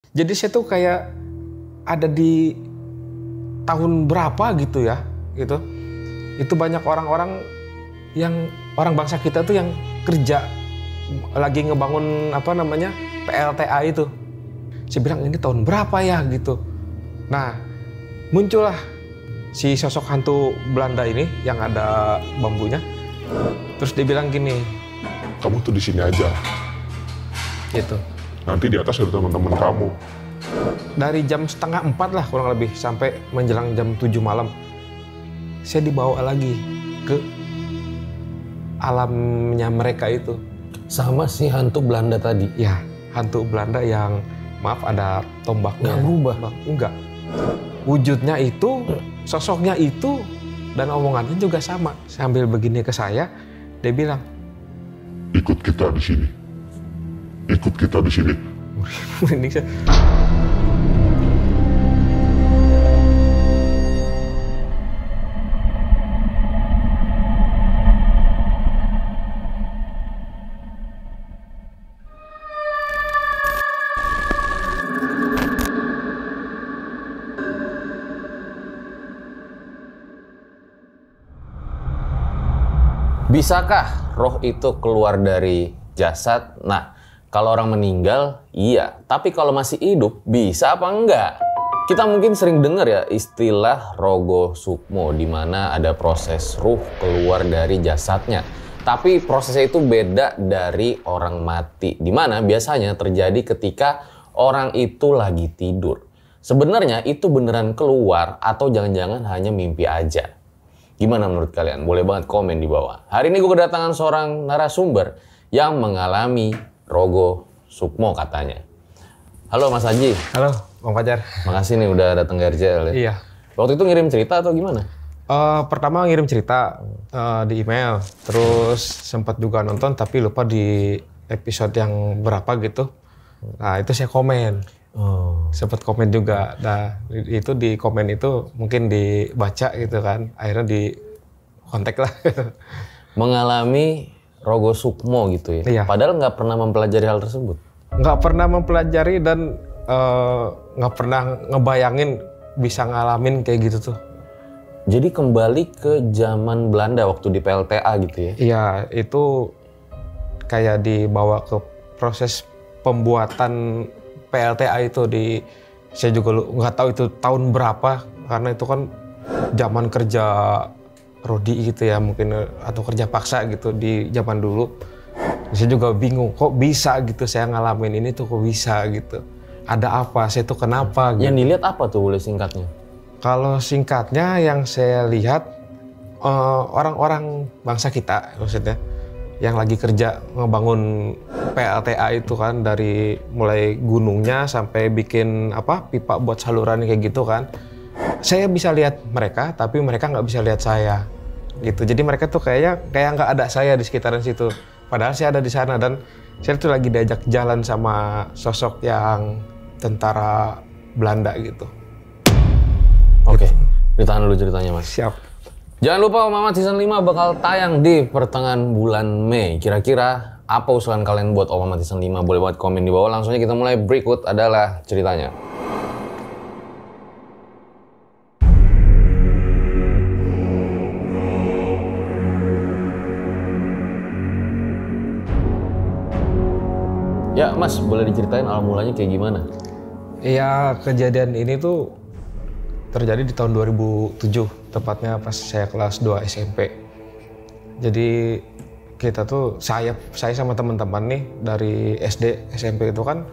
Jadi saya tuh kayak ada di tahun berapa gitu ya, gitu. Itu banyak orang-orang yang orang bangsa kita tuh yang kerja lagi ngebangun apa namanya PLTA itu. Saya bilang ini tahun berapa ya gitu. Nah muncullah si sosok hantu Belanda ini yang ada bambunya. Terus dia bilang gini, kamu tuh di sini aja. Gitu. Nanti di atas ada teman-teman kamu. Dari jam 3:30 lah kurang lebih sampai menjelang jam 7 malam. Saya dibawa lagi ke alamnya mereka itu. Sama si hantu Belanda tadi? Ya, hantu Belanda yang maaf ada tombaknya. Nggak berubah? Enggak. Wujudnya itu, sosoknya itu, dan omongannya juga sama. Sambil begini ke saya, dia bilang, ikut kita di sini. Ikut kita di sini. Merinding saya. Bisakah roh itu keluar dari jasad? Nah, kalau orang meninggal, iya. Tapi kalau masih hidup, bisa apa enggak? Kita mungkin sering dengar ya istilah rogo sukmo, di mana ada proses ruh keluar dari jasadnya. Tapi prosesnya itu beda dari orang mati, di mana biasanya terjadi ketika orang itu lagi tidur. Sebenarnya itu beneran keluar atau jangan-jangan hanya mimpi aja? Gimana menurut kalian? Boleh banget komen di bawah. Hari ini gue kedatangan seorang narasumber yang mengalami rogo sukmo katanya. Halo Mas Haji. Halo Bang Fajar. Makasih nih udah datang ke RJL ya. Iya. Waktu itu ngirim cerita atau gimana? Pertama ngirim cerita di email, terus sempat juga nonton tapi lupa di episode yang berapa gitu. Nah itu saya komen. Sempat komen juga. Nah itu di komen itu mungkin dibaca gitu kan. Akhirnya di kontak lah. Mengalami rogo sukmo gitu ya? Iya. Padahal nggak pernah mempelajari hal tersebut? Nggak pernah mempelajari dan nggak pernah ngebayangin bisa ngalamin kayak gitu tuh. Jadi kembali ke zaman Belanda waktu di PLTA gitu ya? Iya, itu kayak dibawa ke proses pembuatan PLTA itu saya juga nggak tahu itu tahun berapa karena itu kan zaman kerja Rodi gitu ya mungkin atau kerja paksa gitu di zaman dulu. Saya juga bingung kok bisa gitu saya ngalamin ini tuh kok bisa gitu. Ada apa? Saya tuh kenapa? Gitu. Yang dilihat apa tuh boleh singkatnya? Kalau singkatnya yang saya lihat orang-orang bangsa kita maksudnya yang lagi kerja ngebangun PLTA itu kan dari mulai gunungnya sampai bikin pipa buat saluran kayak gitu kan. Saya bisa lihat mereka tapi mereka nggak bisa lihat saya gitu. Jadi mereka tuh kayak nggak ada saya di sekitaran situ. Padahal saya ada di sana dan saya tuh lagi diajak jalan sama sosok yang tentara Belanda gitu. Oke, ditahan dulu ceritanya Mas. Siap. Jangan lupa Om Mamat Season 5 bakal tayang di pertengahan bulan Mei. Kira-kira apa usulan kalian buat Om Mamat Season 5? Boleh buat komen di bawah. Langsung aja kita mulai. Berikut adalah ceritanya. Ya Mas, boleh diceritain awal mulanya kayak gimana? Iya, kejadian ini tuh terjadi di tahun 2007, tepatnya pas saya kelas 2 SMP. Jadi kita tuh, saya sama teman-teman nih dari SD, SMP itu kan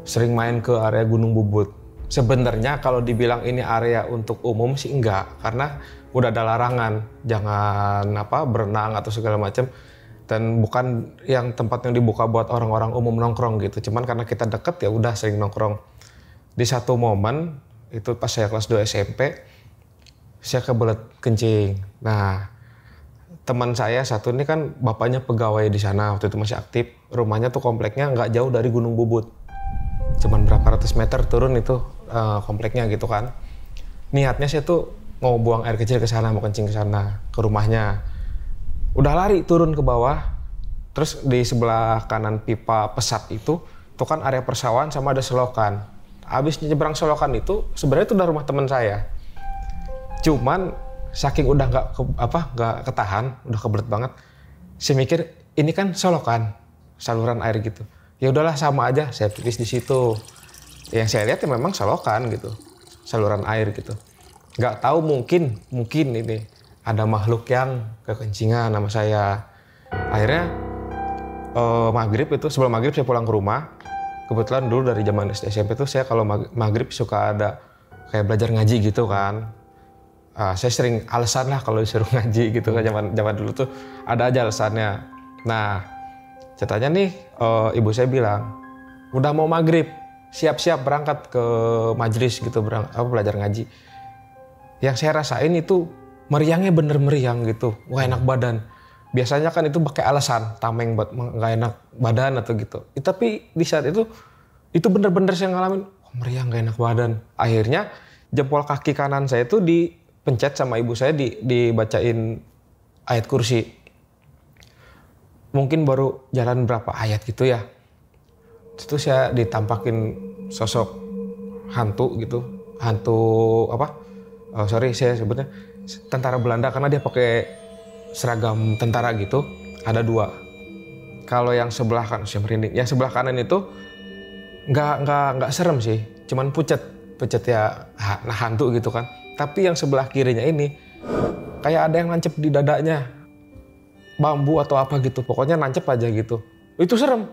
sering main ke area Gunung Bubut. Sebenarnya kalau dibilang ini area untuk umum sih enggak, karena udah ada larangan, jangan berenang atau segala macam. Dan bukan yang tempat yang dibuka buat orang-orang umum nongkrong gitu. Cuman karena kita deket ya udah sering nongkrong. Di satu momen itu pas saya kelas 2 SMP, saya kebelet kencing. Nah, teman saya satu ini kan bapaknya pegawai di sana, waktu itu masih aktif. Rumahnya tuh kompleknya nggak jauh dari Gunung Bubut. Cuman berapa ratus meter turun itu kompleknya gitu kan. Niatnya saya tuh mau buang air kecil ke sana, mau kencing ke sana, ke rumahnya. Udah lari turun ke bawah, terus di sebelah kanan pipa pesat itu kan area persawahan sama ada selokan. abis nyebrang solokan itu sebenarnya itu udah rumah teman saya. Cuman saking udah nggak ketahan, udah kebelet banget. Saya mikir ini kan solokan, saluran air gitu. Ya udahlah sama aja, saya pipis di situ. Yang saya lihat ya memang solokan gitu, saluran air gitu. Nggak tahu mungkin ini ada makhluk yang kekencingan sama saya. Akhirnya maghrib itu, sebelum maghrib saya pulang ke rumah. Kebetulan dulu dari zaman SD SMP tuh saya kalau maghrib suka ada kayak belajar ngaji gitu kan. Saya sering alasan lah kalau disuruh ngaji gitu kan, zaman dulu tuh ada aja alasannya. Nah, ceritanya nih ibu saya bilang, udah mau maghrib, siap-siap berangkat ke majelis gitu, belajar ngaji. Yang saya rasain itu meriangnya bener meriang gitu, wah enak badan. Biasanya kan itu pakai alasan tameng buat nggak enak badan atau gitu. Tapi di saat itu bener-bener saya ngalamin meriang nggak enak badan. Akhirnya jempol kaki kanan saya itu dipencet sama ibu saya, dibacain ayat kursi. Mungkin baru jalan berapa ayat gitu ya. Itu saya ditampakin sosok hantu gitu. Hantu apa? Saya sebutnya tentara Belanda karena dia pakai seragam tentara gitu. Ada 2. Kalau yang sebelah kanan, saya merinding. Yang sebelah kanan itu nggak serem sih, cuman pucet ya, hantu gitu kan. Tapi yang sebelah kirinya ini kayak ada yang nancep di dadanya, bambu atau apa gitu, pokoknya nancep aja gitu. Itu serem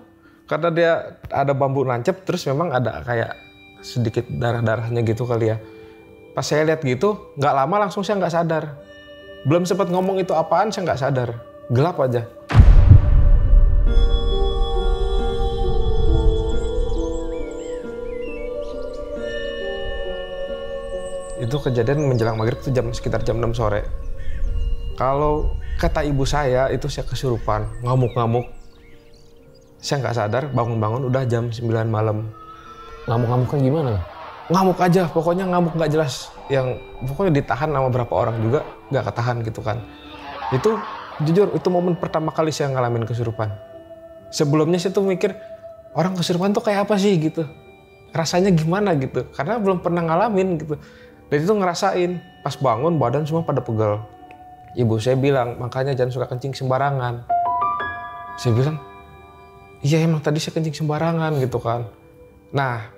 karena dia ada bambu nancep, terus memang ada kayak sedikit darah-darahnya gitu kali ya. Pas saya lihat gitu, nggak lama langsung saya nggak sadar. Belum sempat ngomong itu apaan, saya nggak sadar. Gelap aja. Itu kejadian menjelang maghrib itu sekitar jam 6 sore. Kalau kata ibu saya itu saya kesurupan, ngamuk-ngamuk. Saya nggak sadar, bangun-bangun udah jam 9 malam. Ngamuk-ngamuknya gimana? Ngamuk aja, pokoknya ngamuk nggak jelas. Yang pokoknya ditahan sama berapa orang juga nggak ketahan gitu kan. Itu jujur itu momen pertama kali saya ngalamin kesurupan. Sebelumnya saya tuh mikir orang kesurupan tuh kayak apa sih gitu, rasanya gimana gitu, karena belum pernah ngalamin gitu. Dan itu ngerasain pas bangun badan semua pada pegel. Ibu saya bilang makanya jangan suka kencing sembarangan. Saya bilang iya emang tadi saya kencing sembarangan gitu kan. Nah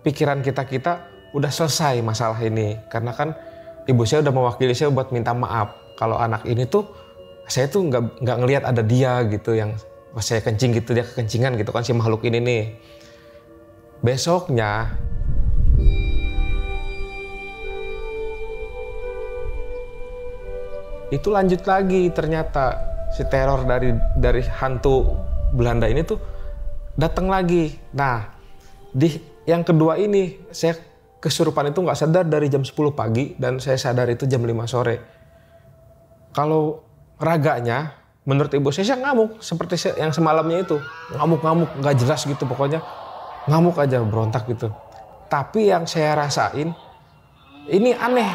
pikiran kita udah selesai masalah ini, karena kan ibu saya udah mewakili saya buat minta maaf kalau anak ini tuh saya tuh nggak ngelihat ada dia gitu yang pas saya kencing gitu dia kekencingan gitu kan si makhluk ini nih. Besoknya itu lanjut lagi, ternyata si teror dari hantu Belanda ini tuh datang lagi. Nah di yang kedua ini saya kesurupan itu nggak sadar dari jam 10 pagi dan saya sadar itu jam 5 sore. Kalau raganya menurut ibu saya ngamuk seperti yang semalamnya itu, ngamuk-ngamuk nggak jelas gitu, pokoknya ngamuk aja berontak gitu. Tapi yang saya rasain ini aneh,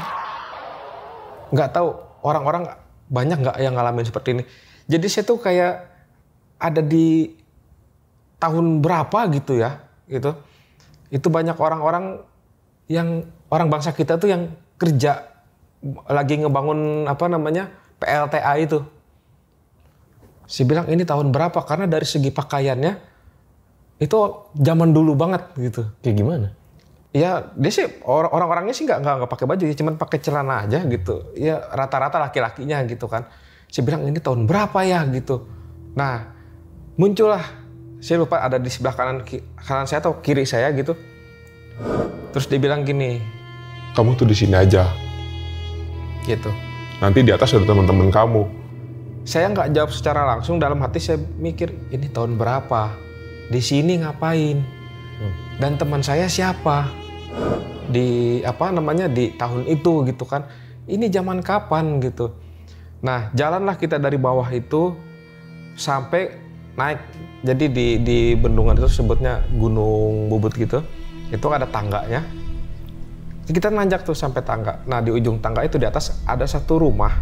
nggak tahu orang-orang banyak nggak yang ngalamin seperti ini. Jadi saya tuh kayak ada di tahun berapa gitu ya gitu. Itu banyak orang-orang yang orang bangsa kita tuh yang kerja lagi ngebangun PLTA itu. Saya bilang ini tahun berapa karena dari segi pakaiannya itu zaman dulu banget gitu. Kayak gimana? Ya dia sih orang-orangnya sih nggak pakai baju, ya cuman pakai celana aja gitu. Ya rata-rata laki-lakinya gitu kan. Saya bilang ini tahun berapa ya gitu. Nah muncullah, saya lupa ada di sebelah kanan saya atau kiri saya gitu. Terus dia bilang gini, Kamu tuh di sini aja. Gitu. Nanti di atas ada teman-teman kamu. Saya nggak jawab secara langsung, dalam hati saya mikir ini tahun berapa, di sini ngapain, dan teman saya siapa, di di tahun itu gitu kan. Ini zaman kapan gitu. Nah jalanlah kita dari bawah itu sampai naik. Jadi di bendungan itu sebutnya Gunung Bubut gitu. Itu ada tangganya. Kita nanjak tuh sampai tangga. Nah di ujung tangga itu di atas ada satu rumah.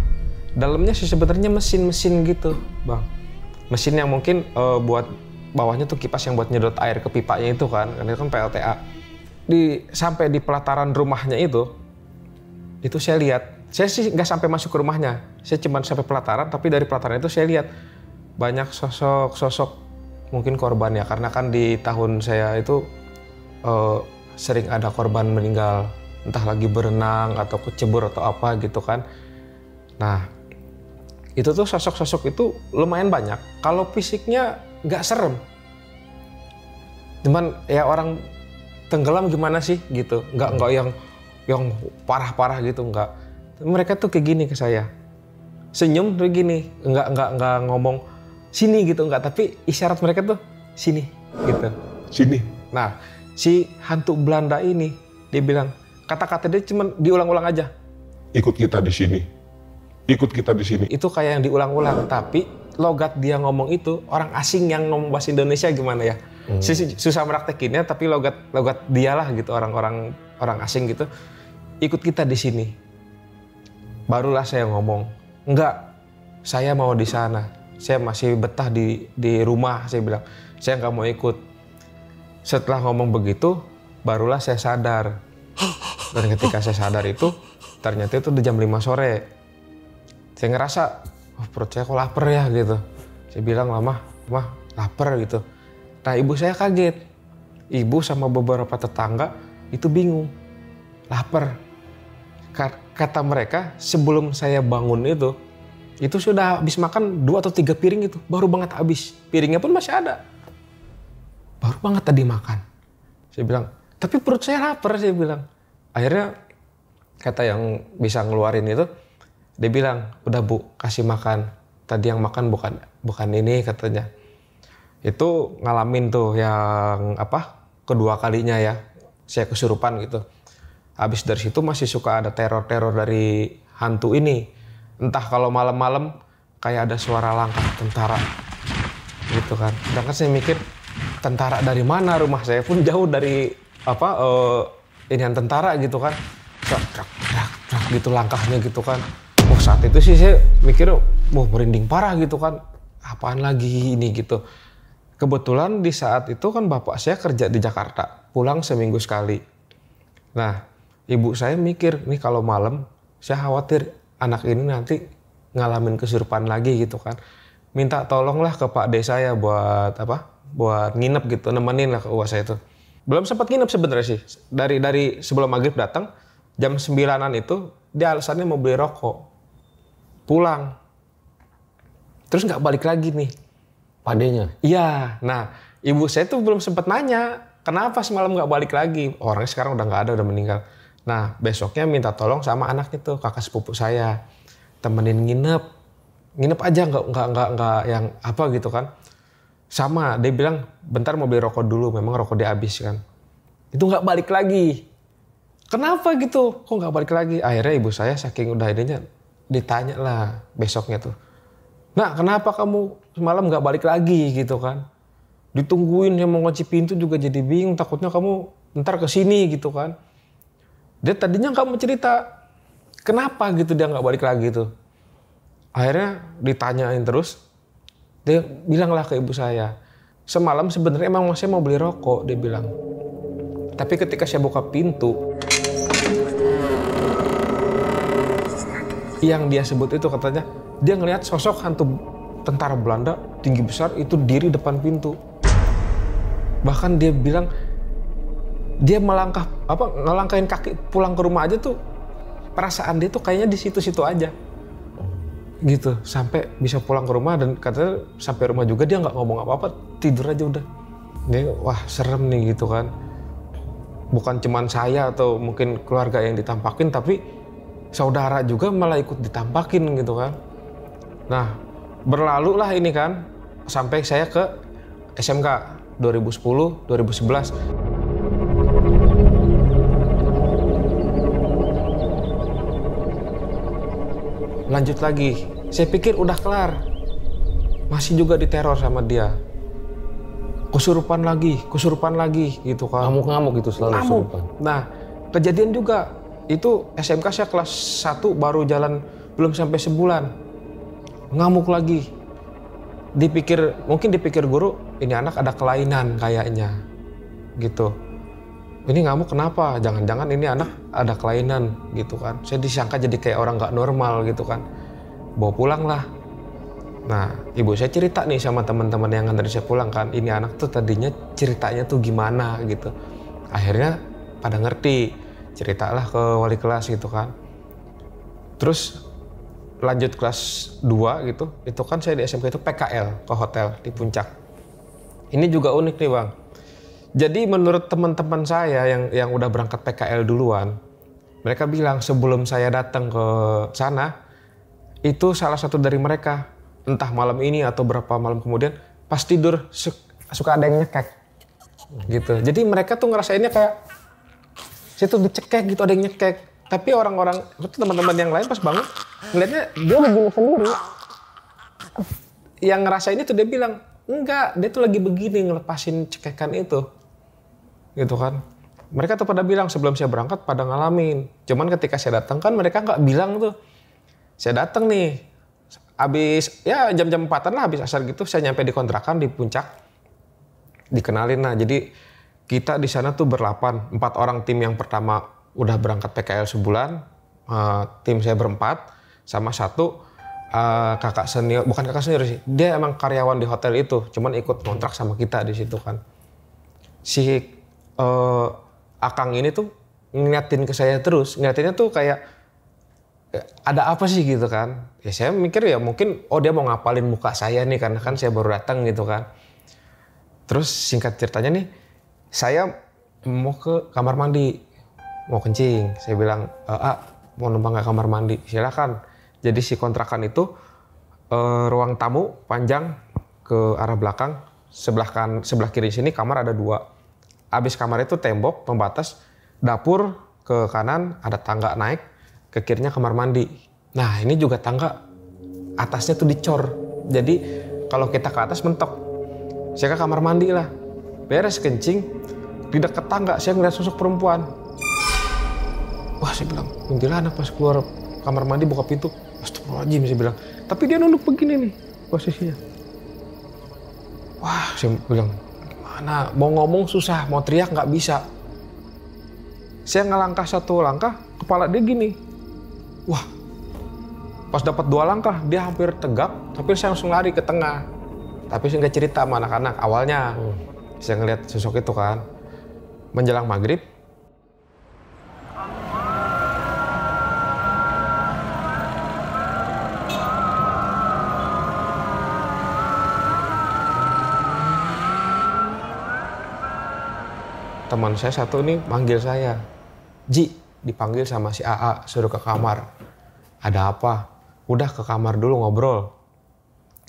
Dalamnya sih sebenarnya mesin-mesin gitu, Bang. Mesin yang mungkin buat bawahnya tuh kipas yang buat nyedot air ke pipanya itu kan. Karena itu kan PLTA. sampai di pelataran rumahnya itu saya lihat. Saya sih nggak sampai masuk ke rumahnya. Saya cuma sampai pelataran, tapi dari pelataran itu saya lihat banyak sosok mungkin korban ya, karena kan di tahun saya itu sering ada korban meninggal, entah lagi berenang atau kecebur atau apa gitu kan. Nah, itu tuh sosok-sosok itu lumayan banyak. Kalau fisiknya nggak serem, cuman ya orang tenggelam gimana sih gitu, nggak yang parah-parah gitu, nggak. Mereka tuh kayak gini ke saya, senyum tuh gini, nggak ngomong sini gitu, nggak, tapi isyarat mereka tuh sini gitu, Sini. Nah, si hantu Belanda ini dia bilang, kata-kata dia cuma diulang-ulang aja. Ikut kita di sini. Ikut kita di sini. Itu kayak yang diulang-ulang, tapi logat dia ngomong itu orang asing yang ngomong bahasa Indonesia gimana ya? Susah meraktekinnya, tapi logat dialah gitu, orang asing gitu. Ikut kita di sini. Barulah saya ngomong, enggak, saya mau di sana. Saya masih betah di rumah, saya bilang. Saya nggak mau ikut. Setelah ngomong begitu, barulah saya sadar. Dan ketika saya sadar itu, ternyata itu udah jam 5 sore. Saya ngerasa, oh, perut saya kok lapar ya gitu. Saya bilang, mah lapar gitu. Nah, ibu saya kaget. Ibu sama beberapa tetangga itu bingung. Lapar. Kata mereka, sebelum saya bangun itu sudah habis makan 2 atau 3 piring itu. Baru banget habis. Piringnya pun masih ada. Baru banget tadi makan. Saya bilang, tapi perut saya lapar, saya bilang. Akhirnya, kata yang bisa ngeluarin itu, dia bilang, udah Bu, kasih makan. Tadi yang makan bukan ini katanya. Itu ngalamin tuh yang kedua kalinya ya, saya kesurupan gitu. Habis dari situ masih suka ada teror-teror dari hantu ini. Entah kalau malam-malam kayak ada suara langkah tentara gitu kan. Sedangkan saya mikir, tentara dari mana? Rumah saya pun jauh dari inian tentara gitu kan. Trak gitu langkahnya gitu kan. Oh, saat itu sih saya mikir, merinding parah gitu kan. Apaan lagi ini gitu. Kebetulan di saat itu kan bapak saya kerja di Jakarta, pulang seminggu sekali. Nah, ibu saya mikir, nih kalau malam saya khawatir anak ini nanti ngalamin kesurupan lagi gitu kan. Minta tolonglah ke Pak D saya buat buat nginep gitu, nemenin lah ke uas saya itu. Belum sempat nginep sebenarnya sih. Dari sebelum maghrib datang, jam 9-an itu dia alasannya mau beli rokok. Pulang. Terus nggak balik lagi nih. Pak D-nya? Iya. Nah, ibu saya tuh belum sempat nanya, kenapa semalam nggak balik lagi? Orangnya sekarang udah nggak ada, udah meninggal. Nah, besoknya minta tolong sama anaknya tuh, kakak sepupu saya. Temenin nginep. Nginep aja, nggak yang apa gitu kan. Sama, dia bilang, bentar mau beli rokok dulu, memang rokok dia habis kan. Itu nggak balik lagi. Kenapa gitu? Kok nggak balik lagi? Akhirnya ibu saya saking udah idenya, ditanya lah besoknya tuh. Nah, kenapa kamu semalam nggak balik lagi gitu kan? Ditungguin yang mau ngunci pintu juga jadi bingung, takutnya kamu ntar kesini gitu kan. Dia tadinya nggak mau cerita, kenapa gitu dia nggak balik lagi tuh. Akhirnya ditanyain terus, dia bilanglah ke ibu saya, semalam sebenarnya emang saya mau beli rokok, dia bilang. Tapi ketika saya buka pintu, yang dia sebut itu katanya, dia ngelihat sosok hantu tentara Belanda tinggi besar itu diri depan pintu. Bahkan dia bilang, dia ngelangkahin kaki pulang ke rumah aja tuh, perasaan dia tuh kayaknya di situ-situ aja. Gitu, sampai bisa pulang ke rumah dan katanya sampai rumah juga dia nggak ngomong apa-apa, tidur aja udah. Dia, wah serem nih gitu kan. Bukan cuman saya atau mungkin keluarga yang ditampakin, tapi saudara juga malah ikut ditampakin gitu kan. Nah, berlalu lah ini kan, sampai saya ke SMK 2010, 2011. Lanjut lagi, saya pikir udah kelar. Masih juga diteror sama dia. Kesurupan lagi gitu kan. Ngamuk-ngamuk gitu selalu kesurupan. Nah, kejadian juga, itu SMK saya kelas 1 baru jalan belum sampai sebulan. Ngamuk lagi. Mungkin dipikir guru, ini anak ada kelainan kayaknya. Gitu. ini ngamuk kenapa? Jangan-jangan ini anak ada kelainan gitu kan. Saya disangka jadi kayak orang nggak normal gitu kan. Bawa pulang lah. Nah, ibu saya cerita nih sama teman-teman yang nganterin saya pulang kan. Ini anak tuh tadinya ceritanya tuh gimana gitu. Akhirnya pada ngerti. Ceritalah ke wali kelas gitu kan. Terus lanjut kelas 2 gitu. Itu kan saya di SMK itu PKL ke hotel di Puncak. Ini juga unik nih Bang. Jadi menurut teman-teman saya yang udah berangkat PKL duluan, mereka bilang sebelum saya datang ke sana, itu salah satu dari mereka, entah malam ini atau berapa malam kemudian, pas tidur suka ada yang nyekek gitu. Jadi mereka tuh ngerasainnya kayak, saya tuh dicekek gitu, ada yang nyekek. Tapi orang-orang, teman-teman yang lain pas bangun, ngeliatnya dia begini sendiri. Yang ngerasainnya tuh dia bilang, enggak, dia tuh lagi begini ngelepasin cekekan itu. Gitu kan. Mereka tuh pada bilang sebelum saya berangkat pada ngalamin. Cuman ketika saya datang kan mereka nggak bilang tuh. Saya datang nih, habis ya jam-jam 4-an lah, habis asar gitu, saya nyampe di kontrakan di Puncak. Dikenalin nah, jadi kita di sana tuh berlapan, 4 orang tim yang pertama udah berangkat PKL sebulan, tim saya berempat, sama 1 kakak senior, bukan kakak senior sih, dia emang karyawan di hotel itu, cuman ikut kontrak sama kita di situ kan. Si Akang ini tuh ngeliatin ke saya terus, ngeliatinnya tuh kayak ada apa sih gitu kan. Ya saya mikir ya mungkin dia mau ngapalin muka saya nih karena kan saya baru datang gitu kan. Terus singkat ceritanya nih, saya mau ke kamar mandi, mau kencing. Saya bilang, mau numpang ke kamar mandi, silakan. Jadi si kontrakan itu ruang tamu panjang ke arah belakang, sebelah kiri sini kamar ada 2. Abis kamar itu tembok pembatas, dapur ke kanan ada tangga naik, ke kirinya kamar mandi. Nah ini juga tangga atasnya tuh dicor, jadi kalau kita ke atas mentok. Saya ke kamar mandi lah, beres kencing, di dekat tangga saya ngeliat sosok perempuan. Wah saya bilang, kuntilanak. Pas keluar kamar mandi buka pintu, astagfirullahaladzim saya bilang. Tapi dia nunduk begini nih posisinya. Wah saya bilang, gimana? Mau ngomong susah, mau teriak nggak bisa. Saya ngelangkah 1 langkah, kepala dia gini. Wah, pas dapat 2 langkah dia hampir tegak, tapi saya langsung lari ke tengah. Tapi saya nggak cerita sama anak-anak awalnya. Saya ngeliat sosok itu kan. Menjelang maghrib, teman saya satu nih manggil saya, Ji, dipanggil sama si AA, suruh ke kamar. Ada apa? Udah ke kamar dulu ngobrol.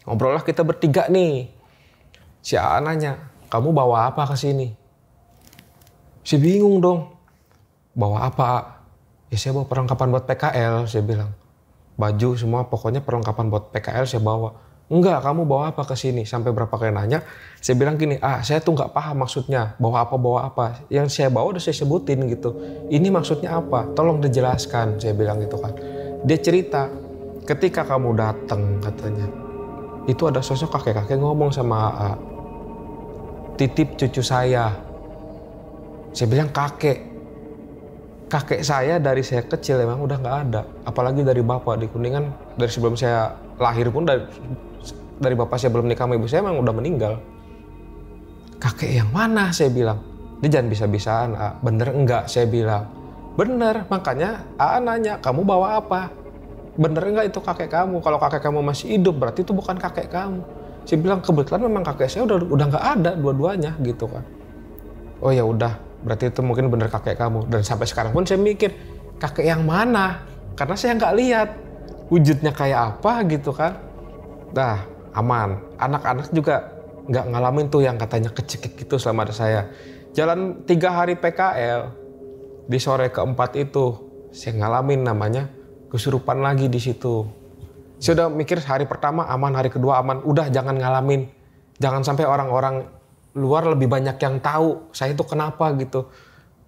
Ngobrol lah kita bertiga nih. Si AA nanya, kamu bawa apa ke sini? Si bingung dong. Bawa apa? Ya saya bawa perlengkapan buat PKL, saya bilang. Baju semua, pokoknya perlengkapan buat PKL saya bawa. Enggak, kamu bawa apa ke sini? Sampai berapa kali nanya, saya bilang gini, saya tuh nggak paham maksudnya, bawa apa. Yang saya bawa udah saya sebutin gitu. Ini maksudnya apa? Tolong dijelaskan, saya bilang gitu kan. Dia cerita, ketika kamu datang katanya, itu ada sosok kakek-kakek ngomong sama titip cucu saya. Saya bilang kakek saya dari saya kecil emang udah nggak ada. Apalagi dari bapak di Kuningan, dari sebelum saya lahir pun dari bapak saya belum nikah sama ibu saya emang udah meninggal. Kakek yang mana? Saya bilang. Dia jangan bisa-bisaan, bener enggak? Saya bilang. Bener, makanya nanya, kamu bawa apa? Bener enggak itu kakek kamu? Kalau kakek kamu masih hidup berarti itu bukan kakek kamu. Saya bilang kebetulan memang kakek saya udah nggak ada dua-duanya gitu kan. Oh ya udah, berarti itu mungkin bener kakek kamu. Dan sampai sekarang pun saya mikir, kakek yang mana? Karena saya nggak lihat wujudnya kayak apa gitu kan. Nah, aman. Anak-anak juga nggak ngalamin tuh yang katanya kecekik gitu selama ada saya. Jalan 3 hari PKL, di sore keempat itu saya ngalamin namanya kesurupan lagi di situ. Saya udah mikir hari pertama aman, hari kedua aman. Udah jangan ngalamin. Jangan sampai orang-orang luar lebih banyak yang tahu saya itu kenapa gitu.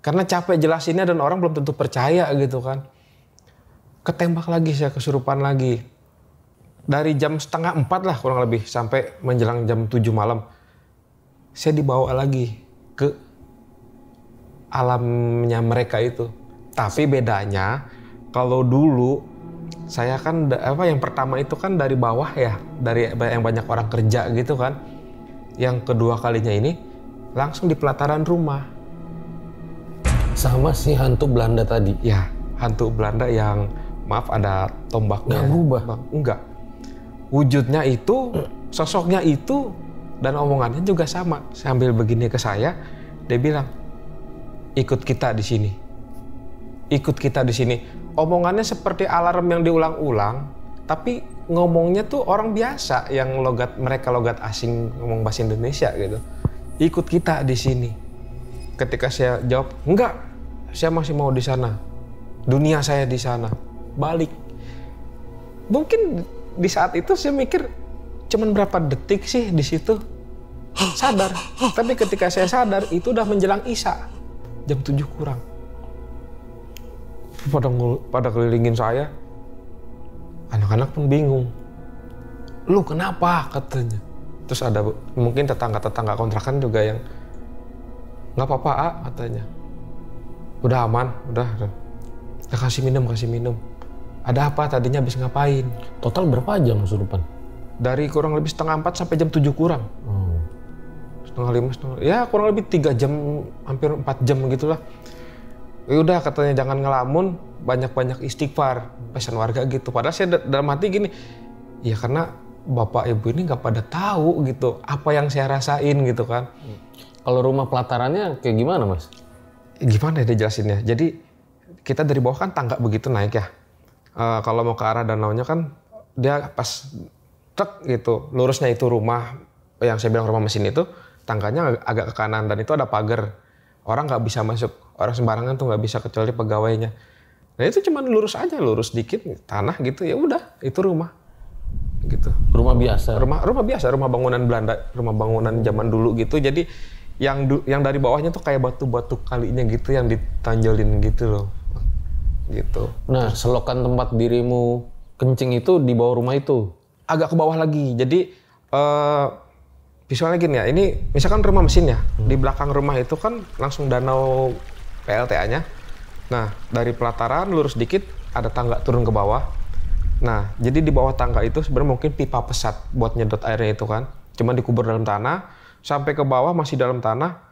Karena capek jelasinnya dan orang belum tentu percaya gitu kan. Ketembak lagi saya, kesurupan lagi. Dari jam 3:30 lah kurang lebih sampai menjelang jam 7 malam. Saya dibawa lagi ke alamnya mereka itu. Tapi bedanya kalau dulu saya kan yang pertama itu kan dari bawah ya, dari yang banyak orang kerja gitu kan. Yang kedua kalinya ini langsung di pelataran rumah. Sama si hantu Belanda tadi. Ya, hantu Belanda yang maaf ada tombaknya. Nggak berubah? Enggak. Wujudnya itu, sosoknya itu, dan omongannya juga sama. Sambil begini ke saya, dia bilang, ikut kita di sini. Ikut kita di sini. Omongannya seperti alarm yang diulang-ulang, tapi ngomongnya tuh orang biasa yang mereka logat asing ngomong bahasa Indonesia gitu. Ikut kita di sini. Ketika saya jawab, enggak, saya masih mau di sana. Dunia saya di sana. Balik. Mungkin di saat itu saya mikir, cuman berapa detik sih di situ? Sadar. Tapi ketika saya sadar, itu udah menjelang Isya. Jam 7 kurang. Pada kelilingin saya. Anak-anak pun bingung. Lu kenapa? Katanya. Terus ada mungkin tetangga-tetangga kontrakan juga yang nggak apa-apa, katanya. Udah aman, udah. Ya, kasih minum. Ada apa? Tadinya habis ngapain? Total berapa jam kesurupan? Dari kurang lebih setengah 4 sampai jam 7 kurang. Setengah 5, ya kurang lebih 3 jam, hampir 4 jam gitulah. Ya udah, katanya jangan ngelamun, banyak-banyak istighfar, pesan warga gitu. Padahal saya dalam hati gini, ya karena bapak ibu ini nggak pada tahu gitu apa yang saya rasain gitu kan. Kalau rumah pelatarannya kayak gimana, Mas? Gimana ya dijelasinnya? Jadi kita dari bawah kan tangga begitu naik ya. Kalau mau ke arah danaunya kan dia pas truk gitu, lurusnya itu rumah yang saya bilang rumah mesin itu, tangganya agak ke kanan dan itu ada pagar. Orang nggak bisa masuk, orang sembarangan tuh nggak bisa kecuali pegawainya. Nah itu cuma lurus aja, lurus dikit tanah gitu, ya udah itu rumah. Gitu. Rumah biasa. Rumah biasa, rumah bangunan Belanda, rumah bangunan zaman dulu gitu. Jadi yang dari bawahnya tuh kayak batu-batu kalinya gitu yang ditanjolin gitu loh. Gitu. Nah, selokan tempat dirimu kencing itu di bawah rumah itu? Agak ke bawah lagi. Jadi visualnya gini ya, ini misalkan rumah mesin ya. Di belakang rumah itu kan langsung danau PLTA-nya. Nah, dari pelataran lurus dikit ada tangga turun ke bawah. Nah, jadi di bawah tangga itu sebenarnya mungkin pipa pesat buat nyedot airnya itu kan. Cuma dikubur dalam tanah, sampai ke bawah masih dalam tanah,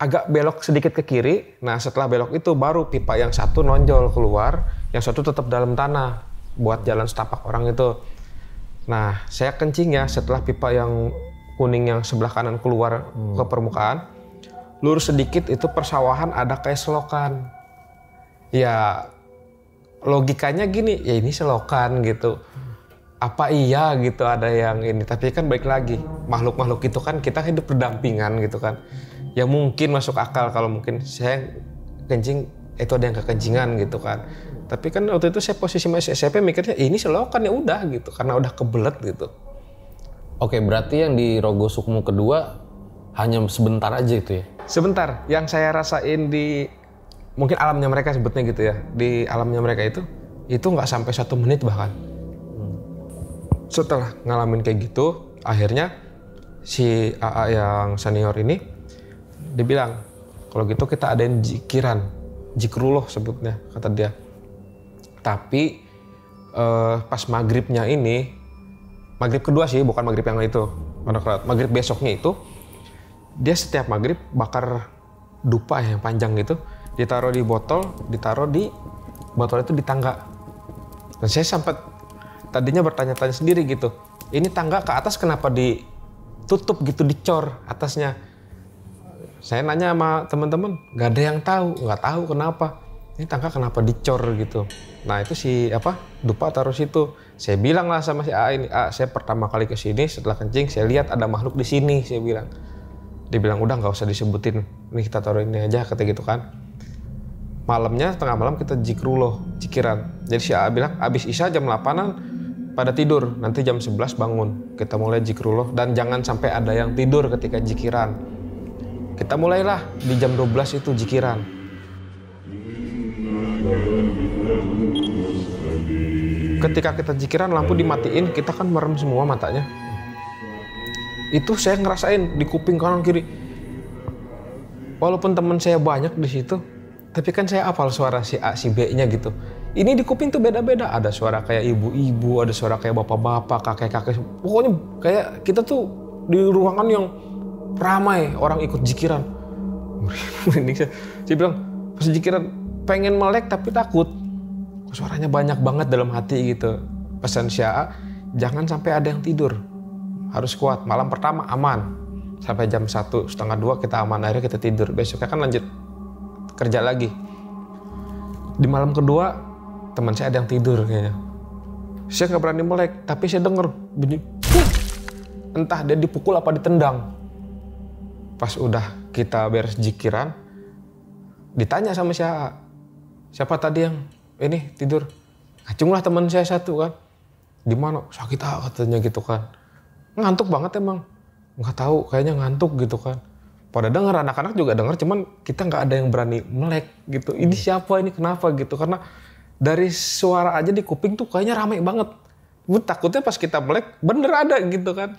agak belok sedikit ke kiri. Nah, setelah belok itu baru pipa yang satu nonjol keluar, yang satu tetap dalam tanah buat jalan setapak orang itu. Nah, saya kencing ya setelah pipa yang kuning yang sebelah kanan keluar ke permukaan. Lurus sedikit itu persawahan ada kayak selokan. Ya logikanya gini, ya ini selokan gitu. Apa iya gitu ada yang ini, tapi kan balik lagi makhluk-makhluk itu kan kita hidup berdampingan gitu kan. Ya mungkin masuk akal kalau mungkin saya kencing itu ada yang kekencingan gitu kan. Tapi kan waktu itu saya posisi masih SMP mikirnya ini selokan ya udah gitu karena udah kebelet gitu. Oke, berarti yang di Rogo Sukmo kedua hanya sebentar aja itu ya? Sebentar, yang saya rasain di mungkin alamnya mereka sebutnya gitu ya, di alamnya mereka itu nggak sampai 1 menit bahkan. Setelah ngalamin kayak gitu, akhirnya si AA yang senior ini dibilang, kalau gitu kita adain jikiran, zikrullah sebutnya kata dia. Tapi pas maghribnya ini, maghrib kedua sih, bukan maghrib yang itu, maghrib besoknya itu, dia setiap maghrib bakar dupa yang panjang gitu, ditaruh di botol itu di tangga. Dan saya sempat tadinya bertanya-tanya sendiri gitu, ini tangga ke atas kenapa ditutup gitu, dicor atasnya. Saya nanya sama teman-teman, nggak ada yang nggak tahu kenapa. Ini tangga kenapa dicor gitu. Nah itu si dupa taruh situ. Saya bilang lah sama si A ini, saya pertama kali ke sini setelah kencing, saya lihat ada makhluk di sini, saya bilang. Dia bilang udah nggak usah disebutin, ini kita taruh ini aja kata gitu kan. Malamnya tengah malam kita jikiran. Jadi si A bilang abis Isya jam 8-an pada tidur, nanti jam 11 bangun. Kita mulai zikrullah dan jangan sampai ada yang tidur ketika jikiran. Kita mulailah di jam 12 itu jikiran. Ketika kita jikiran lampu dimatiin, kita kan merem semua matanya. Itu saya ngerasain di kuping kanan kiri. Walaupun teman saya banyak di situ, tapi kan saya hafal suara si A, si B-nya gitu. Ini di kuping tuh beda-beda. Ada suara kayak ibu-ibu, ada suara kayak bapak-bapak, kakek-kakek. Pokoknya kayak kita tuh di ruangan yang ramai, orang ikut zikiran. Saya bilang, pas zikiran pengen melek tapi takut. Suaranya banyak banget dalam hati gitu. Pesan si A, jangan sampai ada yang tidur. Harus kuat. Malam pertama aman. Sampai jam 1, setengah 2 kita aman, akhirnya kita tidur. Besoknya kan lanjut kerja lagi. Di malam kedua, teman saya ada yang tidur kayaknya. Saya nggak berani melek, tapi saya denger bunyi, entah dia dipukul apa ditendang. Pas udah kita beres jikiran, ditanya sama siapa tadi yang ini tidur? Acunglah teman saya satu kan. Di mana? Sakit katanya gitu kan. Ngantuk banget emang. Nggak tahu, kayaknya ngantuk gitu kan. Pada denger, anak-anak juga denger, cuman kita nggak ada yang berani melek gitu. Ini siapa, ini kenapa gitu. Karena dari suara aja di kuping tuh kayaknya rame banget. Gue takutnya pas kita melek, bener ada gitu kan.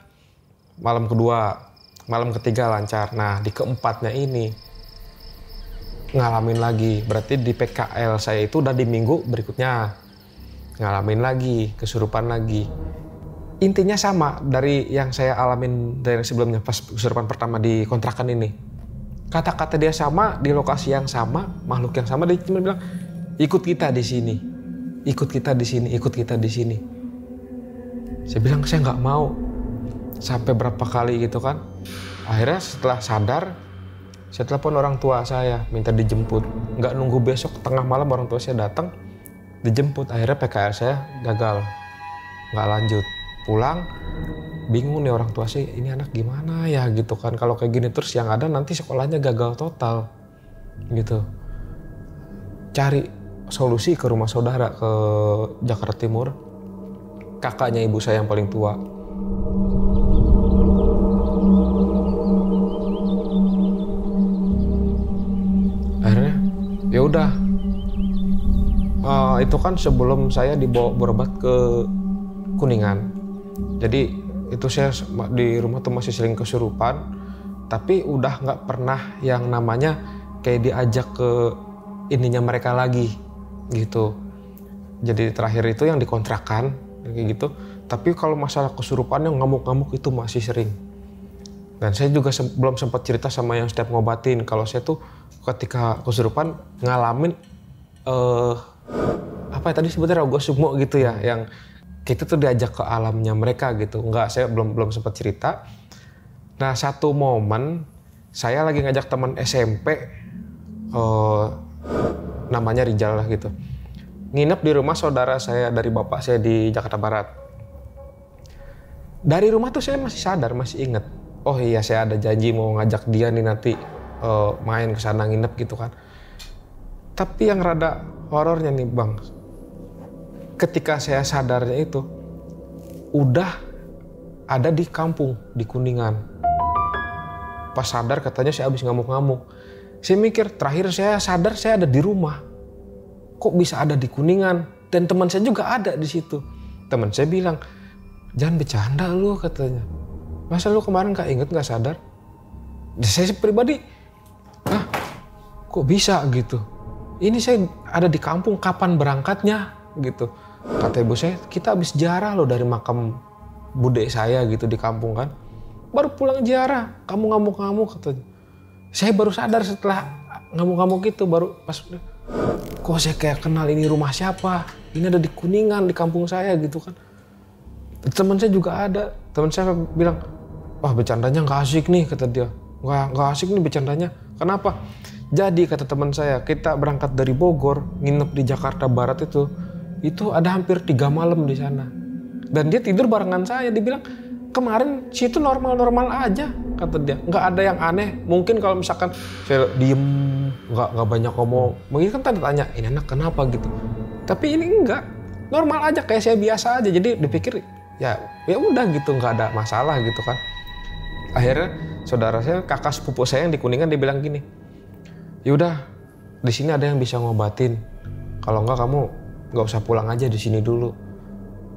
Malam kedua, malam ketiga lancar. Nah di keempatnya ini, ngalamin lagi. Berarti di PKL saya itu udah di minggu berikutnya. Ngalamin lagi, kesurupan lagi. Intinya sama dari yang saya alamin dari sebelumnya pas kesurupan pertama di kontrakan ini. Kata-kata dia sama, di lokasi yang sama, makhluk yang sama, dia cuma bilang, ikut kita di sini, ikut kita di sini, ikut kita di sini. Saya bilang saya nggak mau. Sampai berapa kali gitu kan. Akhirnya setelah sadar, saya telepon orang tua saya, minta dijemput. Nggak nunggu besok tengah malam orang tua saya datang, dijemput. Akhirnya PKL saya gagal, nggak lanjut. Pulang, bingung nih orang tua sih, ini anak gimana ya gitu kan. Kalau kayak gini terus yang ada nanti sekolahnya gagal total gitu. Cari solusi ke rumah saudara ke Jakarta Timur. Kakaknya ibu saya yang paling tua. Akhirnya ya udah. Itu kan sebelum saya dibawa berobat ke Kuningan. Jadi itu saya di rumah tuh masih sering kesurupan, tapi udah nggak pernah yang namanya kayak diajak ke ininya mereka lagi gitu. Jadi terakhir itu yang dikontrakan kayak gitu. Tapi kalau masalah kesurupan yang ngamuk-ngamuk itu masih sering. Dan saya juga belum sempat cerita sama yang setiap ngobatin. Kalau saya tuh ketika kesurupan ngalamin apa ya tadi sebetulnya rogo sukmo gitu ya, yang kita tuh diajak ke alamnya mereka gitu. Enggak, saya belum sempat cerita. Nah satu momen saya lagi ngajak teman SMP, namanya Rijal lah gitu, nginep di rumah saudara saya dari bapak saya di Jakarta Barat. Dari rumah tuh saya masih sadar, masih inget. Oh iya saya ada janji mau ngajak dia nih nanti main ke sana nginep gitu kan. Tapi yang rada horornya nih bang, ketika saya sadarnya itu udah ada di kampung di Kuningan. Pas sadar katanya saya habis ngamuk-ngamuk. Saya mikir terakhir saya sadar saya ada di rumah. Kok bisa ada di Kuningan? Dan teman saya juga ada di situ. Teman saya bilang, jangan bercanda lu katanya. Masa lu kemarin gak inget gak sadar? Saya pribadi, kok bisa gitu? Ini saya ada di kampung, kapan berangkatnya gitu. Kata ibu saya, kita habis ziarah loh dari makam bude saya gitu di kampung kan. Baru pulang ziarah, kamu ngamuk-ngamuk katanya. Saya baru sadar setelah ngamuk-ngamuk itu, baru pas, kok saya kayak kenal ini rumah siapa? Ini ada di Kuningan, di kampung saya gitu kan. Teman saya juga ada, teman saya bilang, wah bercandanya nggak asik nih kata dia. Nggak asik nih bercandanya. Kenapa? Jadi kata teman saya, kita berangkat dari Bogor, nginep di Jakarta Barat itu ada hampir 3 malam di sana. Dan dia tidur barengan saya. Dia bilang, kemarin situ normal-normal aja, kata dia. Nggak ada yang aneh. Mungkin kalau misalkan saya diem, nggak banyak ngomong, mungkin kan tanya, ini anak kenapa gitu. Tapi ini enggak, normal aja kayak saya biasa aja. Jadi dipikir ya udah gitu, nggak ada masalah gitu kan. Akhirnya saudara saya, kakak sepupu saya yang di Kuningan, dia bilang gini, yaudah di sini ada yang bisa ngobatin. Kalau enggak kamu nggak usah pulang aja di sini dulu.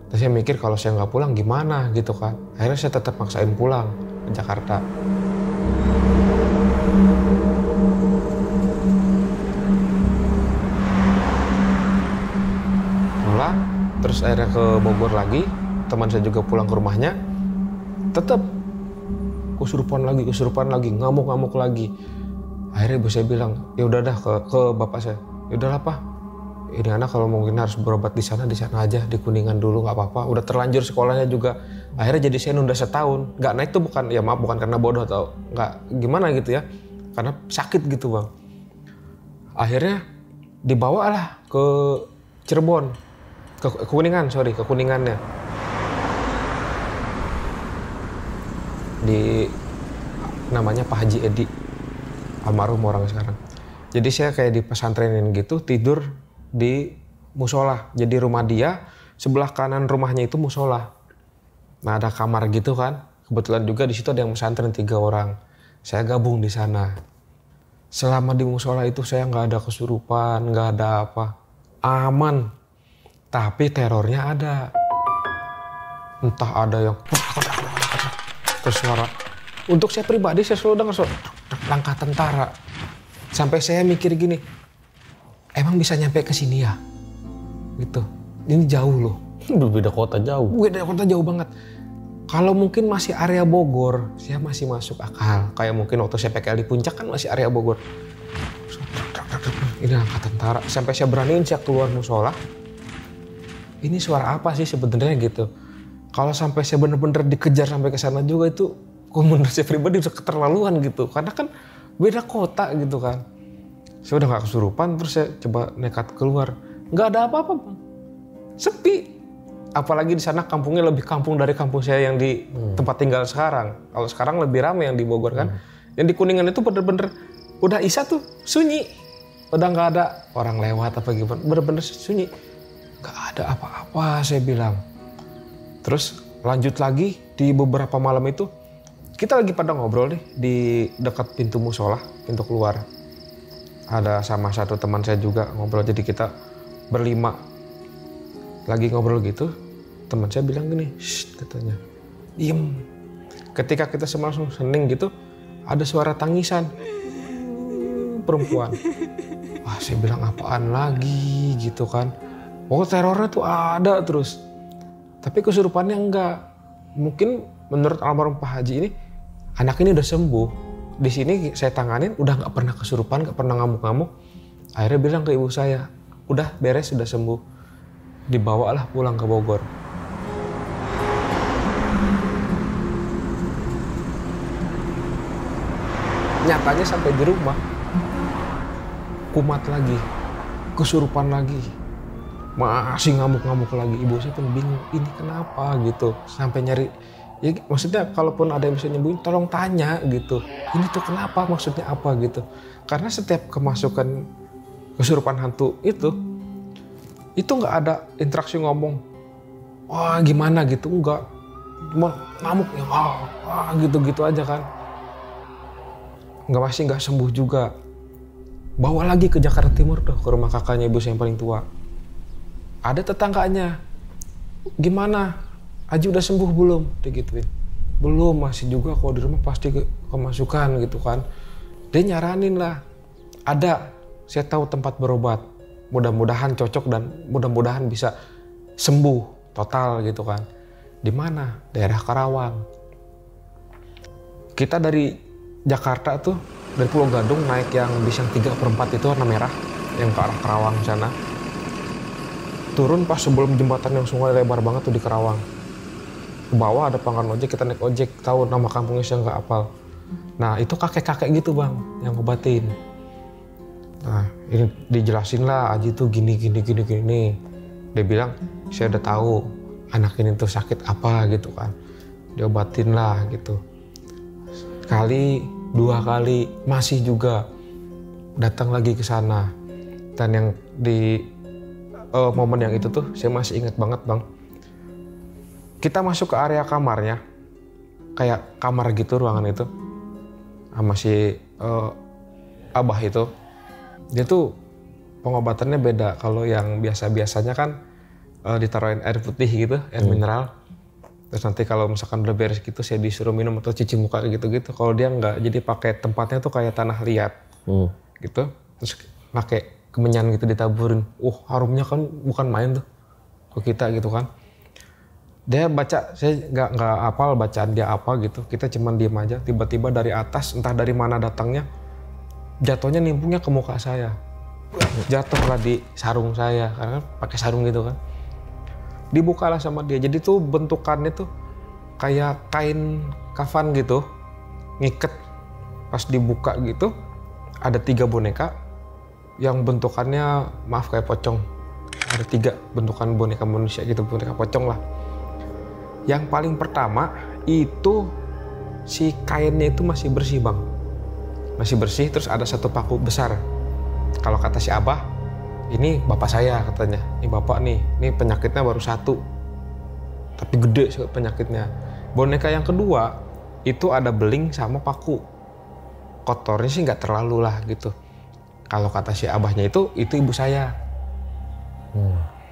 Terus saya mikir kalau saya nggak pulang gimana gitu kan. Akhirnya saya tetap maksain pulang ke Jakarta. Terus akhirnya ke Bogor lagi, teman saya juga pulang ke rumahnya, tetap kesurupan lagi, ngamuk-ngamuk lagi. Akhirnya ibu saya bilang, ya udah dah ke bapak saya, ya udahlah Pak, ini anak kalau mungkin harus berobat di sana aja, di Kuningan dulu nggak apa-apa. Udah terlanjur sekolahnya juga. Akhirnya jadi saya nunda setahun. Nggak naik tuh bukan, ya maaf bukan karena bodoh atau nggak gimana gitu ya, karena sakit gitu Bang. Akhirnya dibawalah ke Cirebon, ke Kuningannya. Namanya Pak Haji Edi, almarhum orang sekarang. Jadi saya kayak di pesantrenin gitu, tidur di musola. Jadi rumah dia, sebelah kanan rumahnya itu musola. Nah ada kamar gitu kan, kebetulan juga di situ ada yang pesantren 3 orang. Saya gabung di sana. Selama di musola itu saya nggak ada kesurupan, nggak ada apa, aman. Tapi terornya ada. Entah ada yang terus suara. Untuk saya pribadi saya selalu dengar suara langkah tentara. Sampai saya mikir gini, emang bisa nyampe ke sini ya? Gitu. Ini jauh loh. Beda kota jauh. Beda kota jauh banget. Kalau mungkin masih area Bogor, saya masih masuk akal. Kayak mungkin waktu saya PKL di Puncak kan masih area Bogor. Ini langkah tentara. Sampai saya beraniin saya keluar musola. Ini suara apa sih sebenarnya gitu. Kalau sampai saya bener-bener dikejar sampai ke sana juga itu, menurut saya pribadi udah keterlaluan gitu. Karena kan beda kota gitu kan. Saya udah gak kesurupan, terus saya coba nekat keluar. Nggak ada apa-apa Bang. Sepi. Apalagi di sana kampungnya lebih kampung dari kampung saya yang di tempat tinggal sekarang. Kalau sekarang lebih ramai yang di Bogor kan. Yang di Kuningan itu bener-bener udah isya tuh sunyi. Udah nggak ada orang lewat apa gimana. Bener-bener sunyi. Nggak ada apa-apa saya bilang. Terus lanjut lagi di beberapa malam itu. Kita lagi pada ngobrol nih di dekat pintu musola, pintu keluar. Ada sama satu teman saya juga ngobrol. Jadi kita berlima lagi ngobrol gitu. Teman saya bilang gini, shh katanya, diem. Ketika kita semua langsung hening gitu, ada suara tangisan perempuan. Wah saya bilang apaan lagi gitu kan. Oh terornya tuh ada terus. Tapi kesurupannya enggak. Mungkin menurut almarhum Pak Haji ini, anak ini udah sembuh. Di sini saya tanganin, udah nggak pernah kesurupan, nggak pernah ngamuk-ngamuk. Akhirnya bilang ke ibu saya, udah beres, sudah sembuh. Dibawalah pulang ke Bogor. Nyatanya sampai di rumah, kumat lagi, kesurupan lagi, masih ngamuk-ngamuk lagi. Ibu saya pun bingung, ini kenapa gitu. Sampai nyari, ya maksudnya kalaupun ada yang bisa nyembuhin, tolong tanya gitu. Ini tuh kenapa, maksudnya apa gitu. Karena setiap kemasukan kesurupan hantu itu nggak ada interaksi ngomong, wah gimana gitu, enggak. Cuma ngamuk ya, wah gitu-gitu aja kan. Masih nggak sembuh juga. Bawa lagi ke Jakarta Timur tuh, ke rumah kakaknya ibu saya yang paling tua. Ada tetangganya, gimana? Aji udah sembuh belum? Dia gituin. Belum, masih juga kalau di rumah pasti kemasukan gitu kan. Dia nyaranin lah, ada, saya tahu tempat berobat. Mudah-mudahan cocok dan mudah-mudahan bisa sembuh total gitu kan. Di mana? Daerah Karawang. Kita dari Jakarta tuh, dari Pulau Gadung naik yang bis yang 3/4 itu warna merah, yang ke arah Karawang sana. Turun pas sebelum jembatan yang sungai lebar banget tuh di Karawang. Ke bawah ada pangkalan ojek, kita naik ojek, tahu nama kampungnya saya nggak hafal. Nah itu kakek-kakek gitu Bang, yang ngobatin. Nah ini dijelasin lah, Aji tuh gini. Dia bilang, saya udah tahu anak ini tuh sakit apa gitu kan. Diobatin lah gitu. Sekali, 2 kali, masih juga datang lagi ke sana. Dan yang di momen yang itu tuh saya masih ingat banget Bang. Kita masuk ke area kamarnya, kayak kamar gitu ruangan itu. Sama si Abah itu, dia tuh pengobatannya beda. Kalau yang biasa-biasanya kan ditaruhin air putih gitu, air mineral. Terus nanti kalau misalkan udah beres gitu saya disuruh minum atau cuci muka gitu-gitu. Kalau dia enggak, jadi pakai tempatnya tuh kayak tanah liat gitu. Terus pakai kemenyan gitu ditaburin. Harumnya kan bukan main tuh. ke kita gitu kan. Dia baca, saya nggak hafal bacaan dia apa gitu. Kita cuman diem aja, tiba-tiba dari atas entah dari mana datangnya, jatuhnya nimpungnya ke muka saya. Jatuhlah di sarung saya, karena pakai sarung gitu kan. Dibukalah sama dia, jadi tuh bentukannya tuh kayak kain kafan gitu, ngiket. Pas dibuka gitu, ada 3 boneka yang bentukannya maaf kayak pocong. Ada 3 bentukan boneka manusia gitu, boneka pocong lah. Yang paling pertama itu si kainnya itu masih bersih bang, masih bersih, terus ada 1 paku besar. Kalau kata si abah, ini bapak saya katanya, ini bapak nih, ini penyakitnya baru 1, tapi gede penyakitnya. Boneka yang kedua itu ada beling sama paku, kotornya sih nggak terlalu lah gitu. Kalau kata si abahnya itu ibu saya.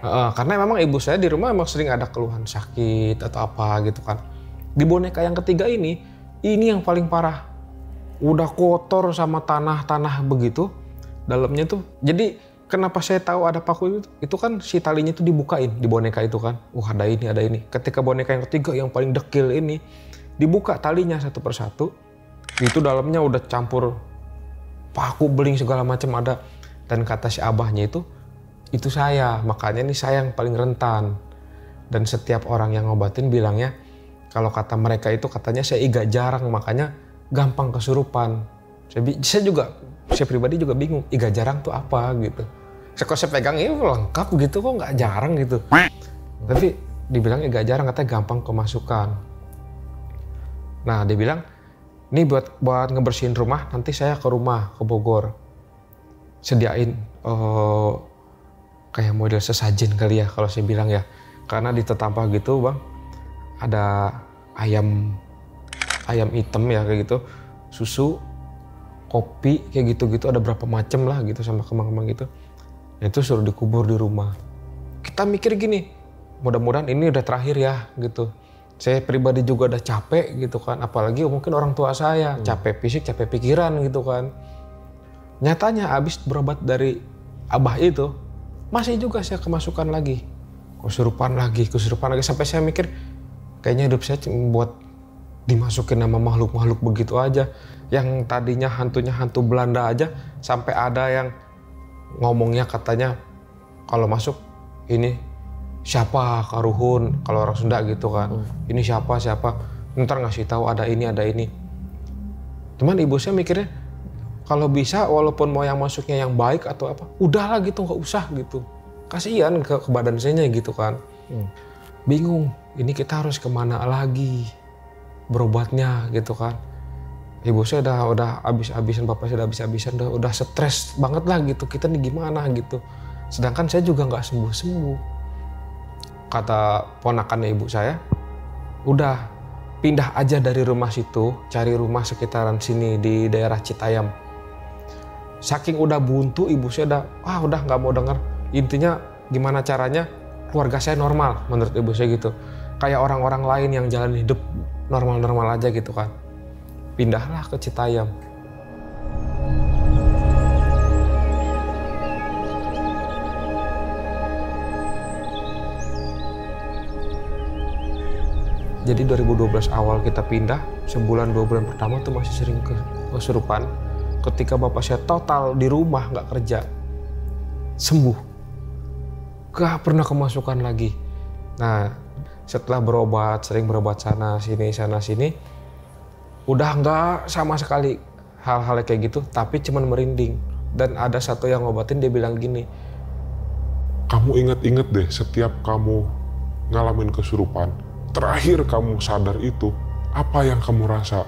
Karena memang ibu saya di rumah emang sering ada keluhan sakit atau apa gitu kan. Di boneka yang ketiga ini yang paling parah. Udah kotor sama tanah-tanah begitu. Dalamnya tuh, jadi kenapa saya tahu ada paku itu kan si talinya itu dibukain di boneka itu kan. Ada ini. Ketika boneka yang ketiga yang paling dekil ini, dibuka talinya satu persatu. Itu dalamnya udah campur paku, beling segala macam ada. Dan kata si abahnya itu saya, makanya ini saya yang paling rentan. Dan setiap orang yang ngobatin bilangnya, kalau kata mereka itu katanya saya iga jarang, makanya gampang kesurupan. Saya pribadi juga bingung, iga jarang tuh apa gitu. Kalau saya pegang ini lengkap gitu, kok nggak jarang gitu. Tapi dibilang iga jarang, katanya gampang kemasukan. Nah dia bilang, ini buat ngebersihin rumah, nanti saya ke rumah, ke Bogor. Sediain kayak model sesajen kali ya kalau saya bilang ya. Karena di Tetampah gitu bang, ada ayam hitam ya kayak gitu, susu, kopi kayak gitu-gitu, ada berapa macam lah gitu sama kembang-kembang gitu. Itu suruh dikubur di rumah. Kita mikir gini, mudah-mudahan ini udah terakhir ya gitu. Saya pribadi juga udah capek gitu kan, apalagi mungkin orang tua saya capek fisik, capek pikiran gitu kan. Nyatanya abis berobat dari abah itu, masih juga saya kemasukan lagi, kesurupan lagi, sampai saya mikir kayaknya hidup saya buat dimasukin sama makhluk-makhluk begitu aja. Yang tadinya hantunya hantu Belanda aja, sampai ada yang ngomongnya katanya kalau masuk ini siapa Karuhun, kalau orang Sunda gitu kan. Ini siapa, ntar ngasih tahu ada ini. Cuman ibu saya mikirnya kalau bisa walaupun mau yang masuknya yang baik atau apa, udahlah gitu, nggak usah gitu. Kasihan ke badan saya gitu kan. Bingung, ini kita harus kemana lagi berobatnya gitu kan. Ibu saya udah habis-habisan, bapak saya udah habis-habisan, udah stres banget lah gitu. Kita nih gimana gitu. Sedangkan saya juga nggak sembuh-sembuh. Kata ponakannya ibu saya, udah pindah aja dari rumah situ, cari rumah sekitaran sini di daerah Citayam. Saking udah buntu, ibu saya udah nggak mau denger. Intinya gimana caranya keluarga saya normal, menurut ibu saya gitu. Kayak orang-orang lain yang jalan hidup normal-normal aja gitu kan. Pindahlah ke Citayam. Jadi 2012 awal kita pindah, sebulan 2 bulan pertama tuh masih sering kesurupan. Ketika bapak saya total di rumah nggak kerja, sembuh, gak pernah kemasukan lagi. Nah setelah sering berobat sana sini, udah nggak sama sekali hal-hal kayak gitu, tapi cuman merinding. Dan ada satu yang ngobatin, dia bilang gini, Kamu inget-inget deh, setiap kamu ngalamin kesurupan, terakhir kamu sadar itu, apa yang kamu rasa?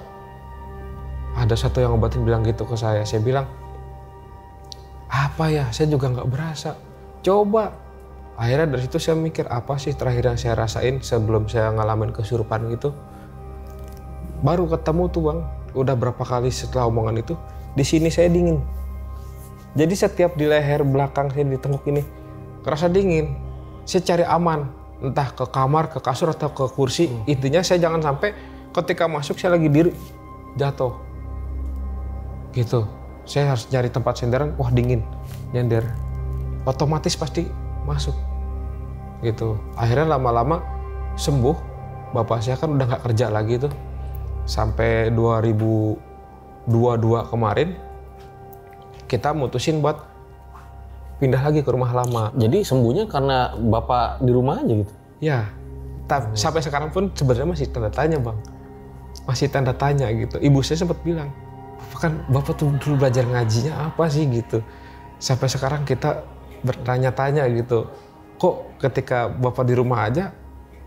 ada satu yang ngobatin bilang gitu ke saya. Saya bilang, apa ya, saya juga nggak berasa. Coba. Akhirnya dari situ saya mikir, apa sih terakhir yang saya rasain sebelum saya ngalamin kesurupan gitu. Baru ketemu tuh bang, udah berapa kali setelah omongan itu, di sini saya dingin. Jadi setiap di leher belakang saya di tengkuk ini, kerasa dingin. Saya cari aman, entah ke kamar, ke kasur, atau ke kursi. Intinya saya jangan sampai ketika masuk saya lagi diri, jatuh. Gitu. Saya harus cari tempat senderan, wah dingin, nyender. Otomatis pasti masuk. gitu. Akhirnya lama-lama sembuh. Bapak saya kan udah nggak kerja lagi tuh. Sampai 2022 kemarin kita mutusin buat pindah lagi ke rumah lama. Jadi sembuhnya karena bapak di rumah aja gitu? Ya, sampai sekarang pun sebenarnya masih tanda tanya bang. Masih tanda tanya gitu. Ibu saya sempat bilang, bapak tuh dulu belajar ngajinya apa sih gitu. Sampai sekarang kita bertanya-tanya gitu. Kok ketika bapak di rumah aja,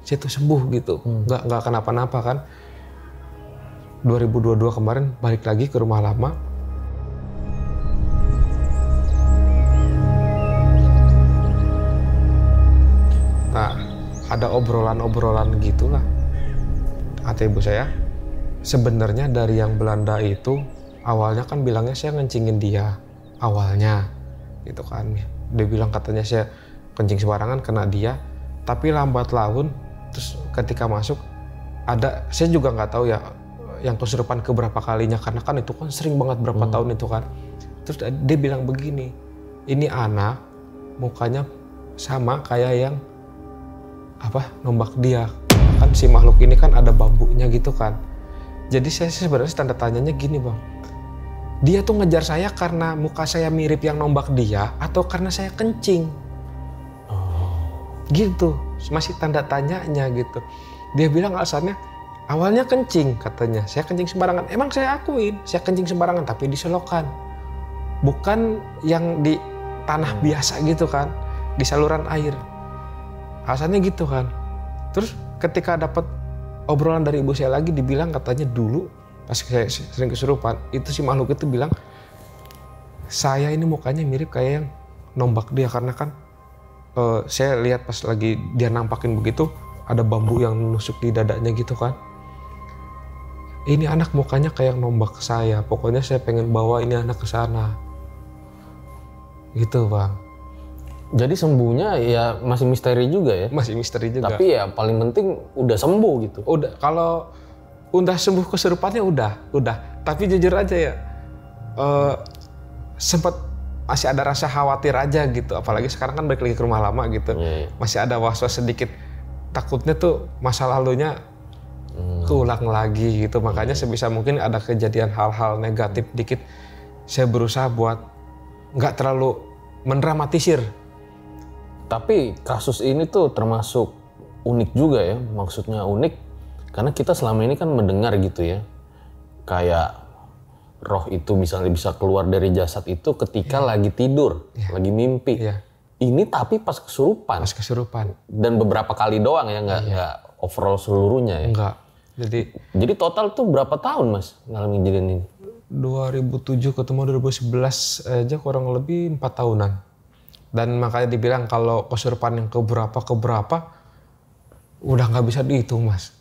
saya tuh sembuh gitu. Nggak kenapa-napa kan. 2022 kemarin balik lagi ke rumah lama. Nah, ada obrolan-obrolan gitulah. Kata ibu saya, sebenarnya dari yang Belanda itu awalnya kan bilangnya saya ngencingin dia awalnya, gitu kan. Dia bilang katanya saya kencing sembarangan kena dia, tapi lambat laun terus ketika masuk ada, saya juga nggak tahu ya yang kesurupan keberapa kalinya karena kan itu kan sering banget berapa tahun itu kan. Terus dia bilang begini, ini anak mukanya sama kayak yang nombak dia. Kan si makhluk ini kan ada bambunya gitu kan. Jadi saya sebenarnya tanda tanyanya gini bang. Dia tuh ngejar saya karena muka saya mirip yang nombak dia atau karena saya kencing. Gitu. Masih tanda tanyanya gitu. Dia bilang alasannya awalnya kencing katanya. Saya kencing sembarangan. Emang saya akuin. Saya kencing sembarangan tapi di selokan. Bukan yang di tanah biasa gitu kan. Di saluran air. Alasannya gitu kan. Terus ketika dapat obrolan dari ibu saya lagi dibilang katanya dulu pas saya sering kesurupan itu si makhluk itu bilang saya ini mukanya mirip kayak yang nombak dia karena kan saya lihat pas lagi dia nampakin begitu ada bambu yang nusuk di dadanya gitu kan. Ini anak mukanya kayak nombak saya, pokoknya saya pengen bawa ini anak ke sana. Gitu bang. Jadi sembuhnya ya masih misteri juga ya? Masih misteri juga. Tapi ya paling penting udah sembuh gitu? Udah, kalau udah sembuh kesurupannya udah. Tapi jujur aja ya, sempat masih ada rasa khawatir aja gitu. Apalagi sekarang kan balik lagi ke rumah lama gitu. Masih ada was-was sedikit. Takutnya tuh masa lalunya keulang lagi gitu. Makanya sebisa mungkin ada kejadian hal-hal negatif dikit. Saya berusaha buat nggak terlalu mendramatisir. Tapi kasus ini tuh termasuk unik juga ya, maksudnya unik karena kita selama ini kan mendengar gitu ya, kayak roh itu misalnya bisa keluar dari jasad itu ketika lagi tidur, lagi mimpi. Ini tapi pas kesurupan. Pas kesurupan. Dan beberapa kali doang ya, nggak overall seluruhnya ya. Enggak. Jadi total tuh berapa tahun mas ngalamin kejadian ini? 2007 ketemu 2011 aja kurang lebih 4 tahunan. Dan makanya dibilang kalau kesurupan yang keberapa udah nggak bisa dihitung mas.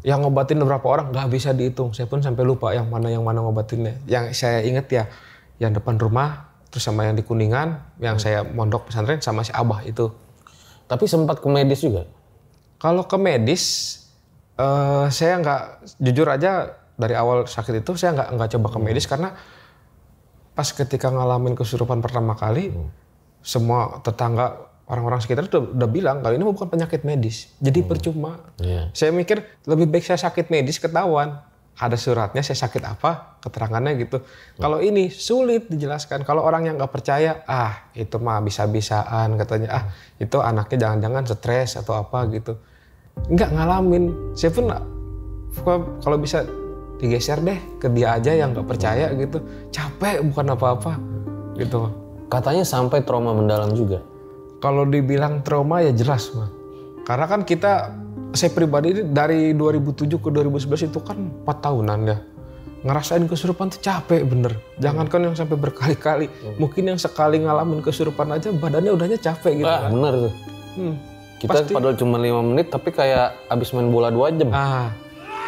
Yang ngobatin beberapa orang nggak bisa dihitung. Saya pun sampai lupa yang mana ngobatinnya. Yang saya inget ya yang depan rumah, terus sama yang di Kuningan, yang saya mondok pesantren sama si Abah itu. Tapi sempat ke medis juga? Kalau ke medis, saya nggak, jujur aja dari awal sakit itu saya nggak coba ke medis karena pas ketika ngalamin kesurupan pertama kali. Semua tetangga, orang-orang sekitar udah bilang kalau ini bukan penyakit medis. Jadi percuma. Saya mikir lebih baik saya sakit medis ketahuan. Ada suratnya saya sakit apa, keterangannya gitu. Kalau ini sulit dijelaskan. Kalau orang yang nggak percaya, itu mah bisa-bisaan katanya. Itu anaknya jangan-jangan stres atau apa gitu. Nggak ngalamin. Saya pun kalau bisa digeser deh ke dia aja yang nggak percaya gitu. Capek bukan apa-apa gitu. Katanya sampai trauma mendalam juga. Kalau dibilang trauma ya jelas mah. Karena kan saya pribadi ini dari 2007 ke 2011 itu kan 4 tahunan ya. Ngerasain kesurupan tuh capek bener. Jangankan yang sampai berkali-kali. Mungkin yang sekali ngalamin kesurupan aja badannya udahnya capek gitu kan. Bener tuh. Kita padahal cuma 5 menit tapi kayak abis main bola 2 jam.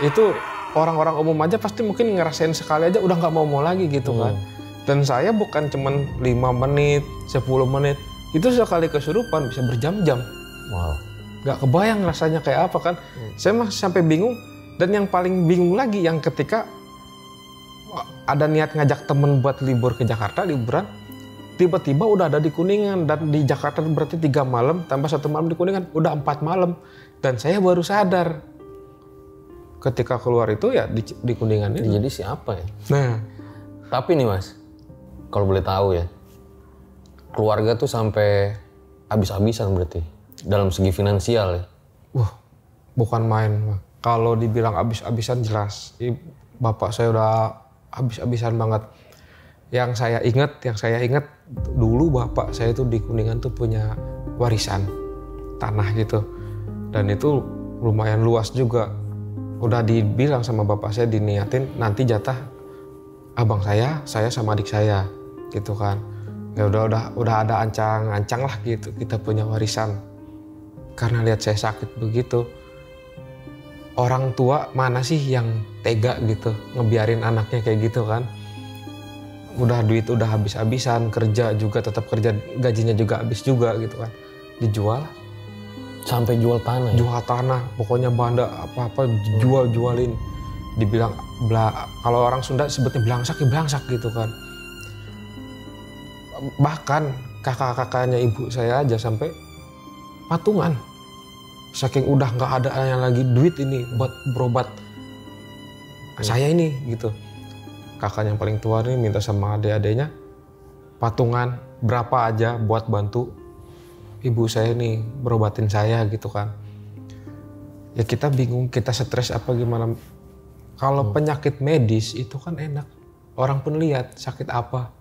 Itu orang-orang umum aja pasti mungkin ngerasain sekali aja udah nggak mau lagi gitu kan. Dan saya bukan cuman 5 menit, 10 menit. Itu sekali kesurupan bisa berjam-jam. Wow. Gak kebayang rasanya kayak apa kan. Saya masih sampai bingung. Dan yang paling bingung lagi yang ketika ada niat ngajak temen buat libur ke Jakarta, liburan. tiba-tiba udah ada di Kuningan, dan di Jakarta berarti 3 malam tambah 1 malam di Kuningan, udah 4 malam. Dan saya baru sadar ketika keluar itu ya di Kuningan itu. Jadi siapa ya? Nah, Tapi nih Mas, kalau boleh tahu ya, keluarga tuh sampai habis-habisan berarti dalam segi finansial ya? wah, bukan main. Bang. Kalau dibilang habis-habisan jelas, bapak saya udah habis-habisan banget. Yang saya ingat dulu bapak saya tuh di Kuningan tuh punya warisan tanah gitu, dan itu lumayan luas juga. Udah dibilang sama bapak saya, diniatin nanti jatah abang saya sama adik saya gitu kan. Ya udah ada ancang-ancang lah gitu, kita punya warisan. Karena lihat saya sakit begitu, orang tua mana sih yang tega gitu ngebiarin anaknya kayak gitu kan. Udah duit udah habis-habisan, kerja juga tetap kerja, gajinya juga habis juga gitu kan. Dijual. Sampai jual tanah ya? Jual tanah, pokoknya banda apa-apa jualin. Dibilang, kalau orang Sunda sebutnya belangsak ya belangsak gitu kan. Bahkan kakak-kakaknya ibu saya aja sampai patungan. Saking udah nggak ada lagi duit ini buat berobat. Saya ini gitu. Kakak yang paling tua nih minta sama adik-adiknya patungan berapa aja buat bantu ibu saya nih berobatin saya gitu kan. Ya kita bingung, kita stres apa gimana. Kalau penyakit medis itu kan enak, orang pun lihat sakit apa,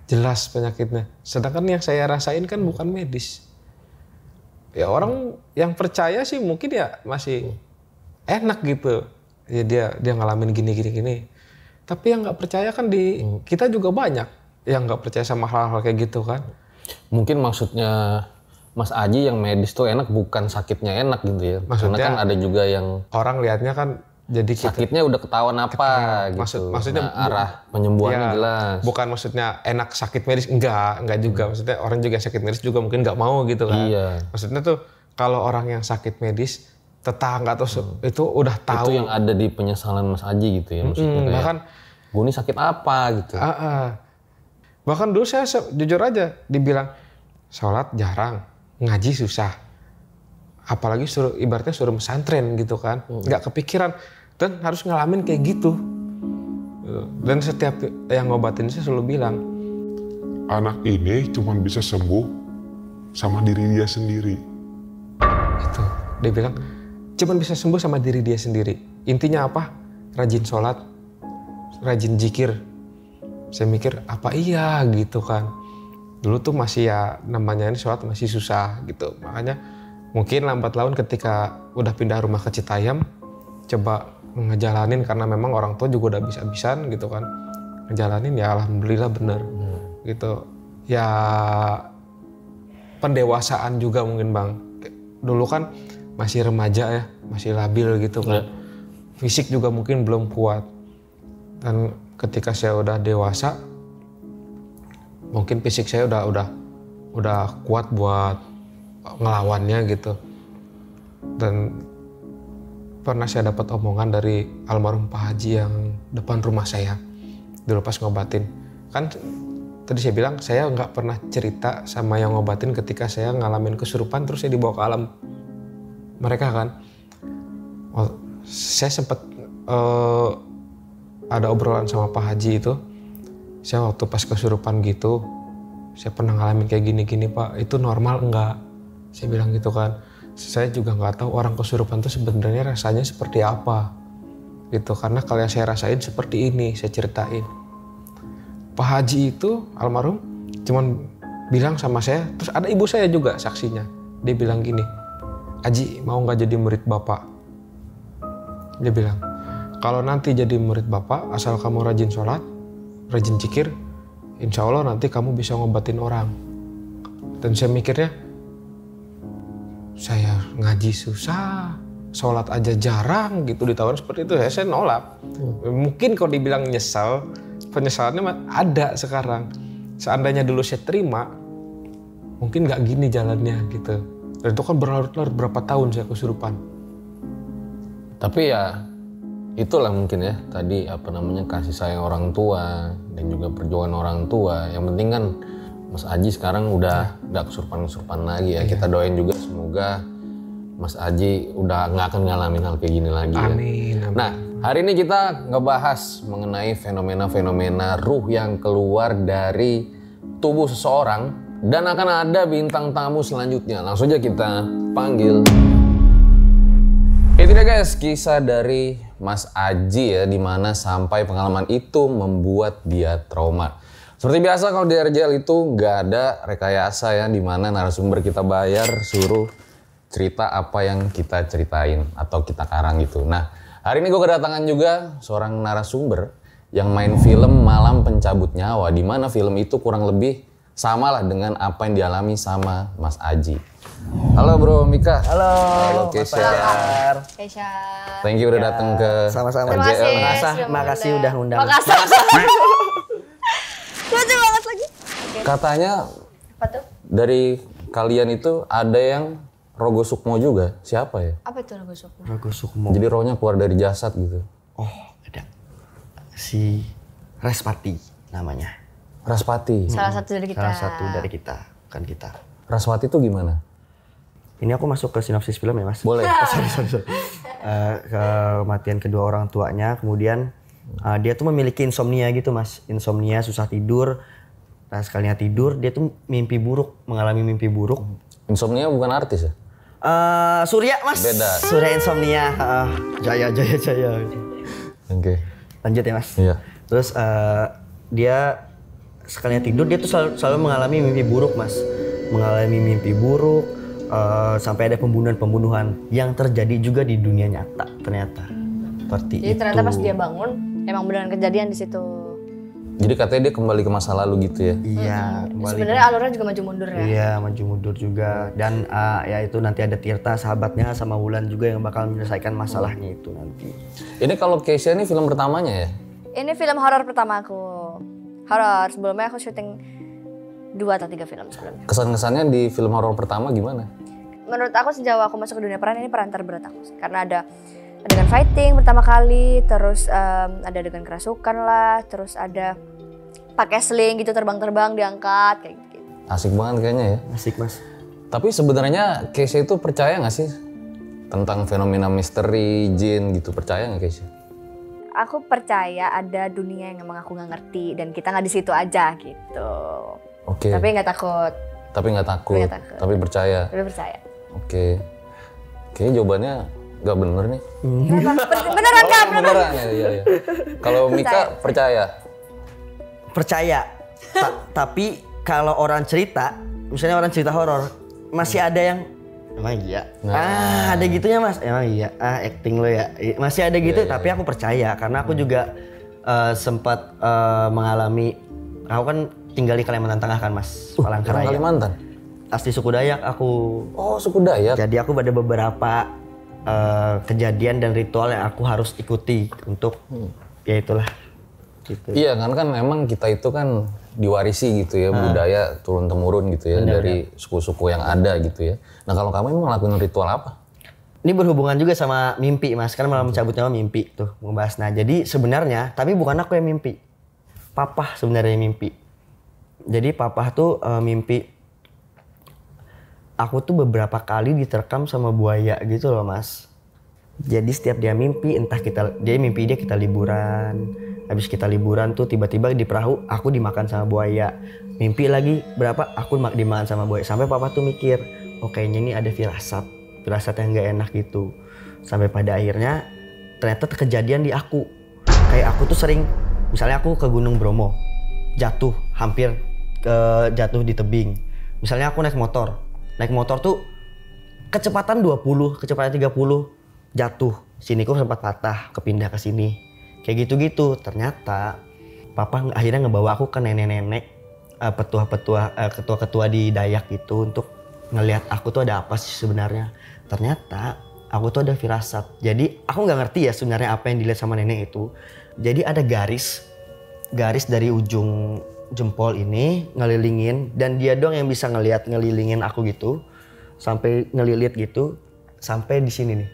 jelas penyakitnya. Sedangkan yang saya rasain kan bukan medis. Ya orang yang percaya sih mungkin ya masih enak gitu. Ya dia ngalamin gini. Tapi yang nggak percaya kan kita juga banyak yang nggak percaya sama hal-hal kayak gitu kan. Mungkin maksudnya Mas Aji yang medis tuh enak bukan sakitnya enak gitu ya. Maksudnya, karena kan ada juga yang orang lihatnya kan jadi sakitnya udah ketahuan apa gitu. Maksudnya arah penyembuhannya ya, jelas. Bukan maksudnya enak sakit medis, enggak juga. Maksudnya orang juga sakit medis juga mungkin nggak mau gitu kan. Iya. Maksudnya tuh kalau orang yang sakit medis, tetangga atau itu udah tahu. Itu yang ada di penyesalan Mas Aji gitu ya maksudnya. Kayak, Bahkan gue ini sakit apa gitu. Bahkan dulu saya jujur aja dibilang sholat jarang, ngaji susah. Apalagi ibaratnya suruh pesantren gitu kan. Nggak kepikiran dan harus ngalamin kayak gitu. Dan setiap yang ngobatin saya selalu bilang, Anak ini cuma bisa sembuh sama diri dia sendiri. itu dia bilang cuman bisa sembuh sama diri dia sendiri. Intinya apa? Rajin sholat, rajin zikir. Saya mikir apa iya gitu kan. Dulu tuh masih ya namanya ini sholat masih susah gitu. Makanya mungkin lambat laun ketika udah pindah rumah ke Citayam, coba ngejalanin karena memang orang tua juga udah habis-habisan gitu kan. Ngejalanin ya alhamdulillah bener gitu. Ya pendewasaan juga mungkin Bang. Dulu kan masih remaja ya, masih labil gitu kan. Fisik juga mungkin belum kuat. Dan ketika saya udah dewasa, mungkin fisik saya udah kuat buat ngelawannya gitu. Dan pernah saya dapat omongan dari almarhum Pak Haji yang depan rumah saya dulu pas ngobatin. Kan tadi saya bilang saya nggak pernah cerita sama yang ngobatin ketika saya ngalamin kesurupan terus saya dibawa ke alam mereka kan. Saya sempat ada obrolan sama Pak Haji itu. Saya waktu pas kesurupan gitu, saya pernah ngalamin kayak gini-gini Pak. Itu normal enggak? Saya bilang gitu kan. Saya juga nggak tahu orang kesurupan itu sebenarnya rasanya seperti apa. Gitu. Karena kalau yang saya rasain seperti ini, saya ceritain. Pak Haji itu almarhum cuman bilang sama saya, terus ada ibu saya juga saksinya. Dia bilang gini, Haji mau nggak jadi murid Bapak? Dia bilang, kalau nanti jadi murid Bapak, asal kamu rajin sholat, rajin zikir, insya Allah nanti kamu bisa ngobatin orang. Dan saya mikirnya, saya ngaji susah, sholat aja jarang gitu di tahun seperti itu, saya nolak. Mungkin kalau dibilang nyesal, penyesalannya ada sekarang. Seandainya dulu saya terima, mungkin nggak gini jalannya gitu. Dan itu kan berlarut-larut berapa tahun saya kesurupan. Tapi ya itulah mungkin ya tadi kasih sayang orang tua dan juga perjuangan orang tua. Yang penting kan Mas Aji sekarang udah nggak kesurupan lagi ya. Kita doain juga semoga Mas Aji udah nggak akan ngalamin hal kayak gini lagi ya. Amin. Nah, hari ini kita ngebahas mengenai fenomena-fenomena ruh yang keluar dari tubuh seseorang dan akan ada bintang tamu selanjutnya. Langsung aja kita panggil. Itu dia guys, kisah dari Mas Aji ya, dimana sampai pengalaman itu membuat dia trauma. Seperti biasa kalau di RJL itu nggak ada rekayasa ya, dimana narasumber kita bayar suruh cerita apa yang kita ceritain atau kita karang gitu. Nah, hari ini gue kedatangan juga seorang narasumber yang main film Malam Pencabut Nyawa, dimana film itu kurang lebih sama lah dengan apa yang dialami sama Mas Aji. Halo Bro Mika. Halo Kesha. Kesha. Thank you udah datang ke Sama-sama. RJL. Terima kasih. Nah, Makasih udah ngundang. Makasih. Lucu banget lagi. katanya Apa tuh? dari kalian itu ada yang Rogo Sukmo juga. Siapa ya? Apa itu Rogo Sukmo? Rogo Sukmo. Jadi rohnya keluar dari jasad gitu. Oh, ada. Si Respati namanya. Raspati. Salah satu dari kita. Salah satu dari kita, kan kita. Raspati itu gimana? Ini aku masuk ke sinopsis film ya, Mas. Boleh. Sorry. Kematian kedua orang tuanya, kemudian dia tuh memiliki insomnia gitu, Mas. Insomnia, susah tidur. Nah, sekalinya tidur, dia tuh mimpi buruk, mengalami mimpi buruk. Insomnia bukan artis ya? Surya, Mas. Beda. Surya insomnia. Jaya. Oke. Lanjut ya, Mas. Iya. Terus dia sekalinya tidur, dia tuh selalu mengalami mimpi buruk, Mas. Mengalami mimpi buruk, sampai ada pembunuhan yang terjadi juga di dunia nyata ternyata. Seperti Jadi itu. ternyata pas dia bangun, emang beneran kejadian di situ. Jadi katanya dia kembali ke masa lalu gitu ya? Iya, kembali. Sebenarnya alurnya juga maju mundur ya. Iya, maju mundur juga. Dan ya itu nanti ada Tirta sahabatnya sama Wulan juga yang bakal menyelesaikan masalahnya itu nanti. Ini kalau Kesha ini film pertamanya ya? Ini film horor pertama aku. Horor, sebelumnya aku syuting 2 atau 3 film sebelumnya. Kesan-kesannya di film horor pertama gimana? Menurut aku sejauh aku masuk ke dunia peran, ini peran terberat aku. Karena ada adegan fighting pertama kali, terus ada adegan kerasukan lah, terus ada pakai sling gitu, terbang-terbang diangkat kayak gitu. Asik banget kayaknya ya? Asik, Mas. Tapi sebenarnya Kesha itu percaya nggak sih tentang fenomena misteri, jin gitu? Percaya nggak Kesha? Aku percaya ada dunia yang emang aku nggak ngerti dan kita nggak di situ aja gitu. Oke. Tapi nggak takut. Tapi nggak takut. Nggak takut. Tapi percaya. Tapi percaya. Oke. Kayaknya jawabannya nggak bener nih. Beneran kan? Beneran ya, iya. Kalau Mika percaya? Percaya. Tapi kalau orang cerita, misalnya orang cerita horor, masih ada yang emang iya. Ada gitunya, Mas. Emang iya. Acting lo ya. Masih ada gitu, tapi aku percaya karena aku juga sempat mengalami. Aku kan tinggal di Kalimantan Tengah kan, Mas. Palangkaraya. Kalimantan? Asli suku Dayak aku. Oh, suku Dayak. Jadi aku ada beberapa kejadian dan ritual yang aku harus ikuti untuk ya itulah. Gitu. Iya kan memang kita itu kan diwarisi gitu ya, budaya turun temurun gitu ya. Benar, dari suku-suku yang ada gitu ya. Nah kalau kamu emang ngelakuin ritual apa? Ini berhubungan juga sama mimpi, Mas. Kan malam mencabut nyawa mimpi tuh membahas. Nah jadi sebenarnya, tapi bukan aku yang mimpi. Papa sebenarnya yang mimpi. Jadi papa tuh mimpi. Aku tuh beberapa kali diterkam sama buaya gitu loh, Mas. Jadi setiap dia mimpi, dia mimpi kita liburan. Habis kita liburan tuh tiba-tiba di perahu aku dimakan sama buaya. Mimpi lagi berapa aku dimakan sama buaya. Sampai papa tuh mikir, oh kayaknya ini ada firasat yang gak enak gitu. Sampai pada akhirnya ternyata kejadian di aku. Kayak aku tuh sering, misalnya aku ke Gunung Bromo, hampir jatuh di tebing. Misalnya aku naik motor tuh kecepatan 20, kecepatan 30 jatuh. Sini kok sempat patah, kepindah ke sini. Kayak gitu-gitu. Ternyata papa akhirnya ngebawa aku ke nenek-nenek, ketua-ketua di Dayak gitu untuk ngelihat aku tuh ada apa sih sebenarnya. Ternyata aku tuh ada firasat. Jadi aku nggak ngerti ya sebenarnya apa yang dilihat sama nenek itu. Jadi ada garis dari ujung jempol ini ngelilingin, dan dia doang yang bisa ngelilingin aku gitu sampai ngelilit gitu sampai di sini nih.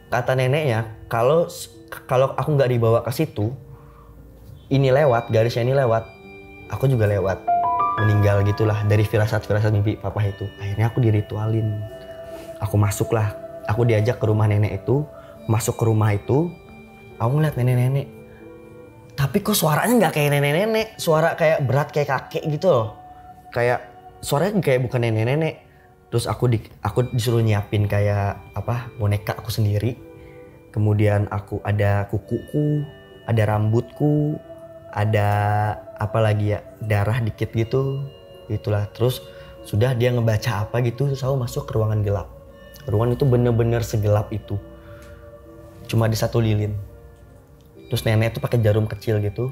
Kata neneknya kalau aku nggak dibawa ke situ, ini lewat, garisnya ini lewat, aku juga lewat. meninggal gitulah dari firasat-firasat mimpi papa itu. Akhirnya aku diritualin. Aku masuklah, aku diajak ke rumah nenek itu, masuk ke rumah itu, aku ngeliat nenek-nenek. Tapi kok suaranya nggak kayak nenek-nenek, suara kayak berat kayak kakek gitu loh. Kayak suaranya kayak bukan nenek-nenek. Terus aku disuruh nyiapin kayak apa boneka aku sendiri. Kemudian aku ada kukuku, ada rambutku, ada apa lagi ya, darah dikit gitu. Itulah. Terus sudah dia ngebaca apa gitu, terus aku masuk ke ruangan gelap. Ruangan itu bener-bener segelap itu. Cuma ada satu lilin. Terus nenek tuh pakai jarum kecil gitu.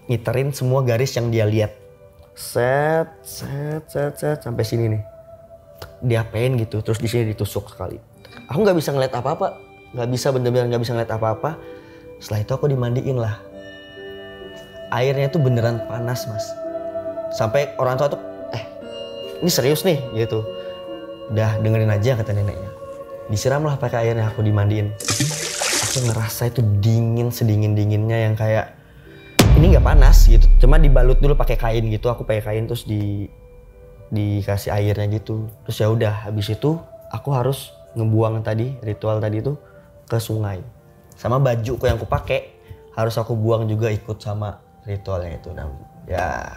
Ngiterin semua garis yang dia lihat. Set sampai sini nih. Diapain gitu, terus di sini ditusuk sekali. Aku nggak bisa ngeliat apa-apa, nggak bisa bener-bener nggak bisa ngeliat apa-apa. Setelah itu aku dimandiin lah. Airnya tuh beneran panas mas. Sampai orang tua tuh, ini serius nih gitu. Udah dengerin aja kata neneknya. Disiram lah pakai airnya, aku dimandiin. Aku ngerasa itu dingin sedingin-dinginnya yang kayak ini nggak panas gitu. Cuma dibalut dulu pakai kain gitu. Aku pakai kain terus dikasih airnya gitu. Terus ya udah habis itu aku harus ngebuang tadi ritual tadi itu ke sungai. Sama bajuku yang aku pakai harus aku buang juga ikut sama ritualnya itu. Dan ya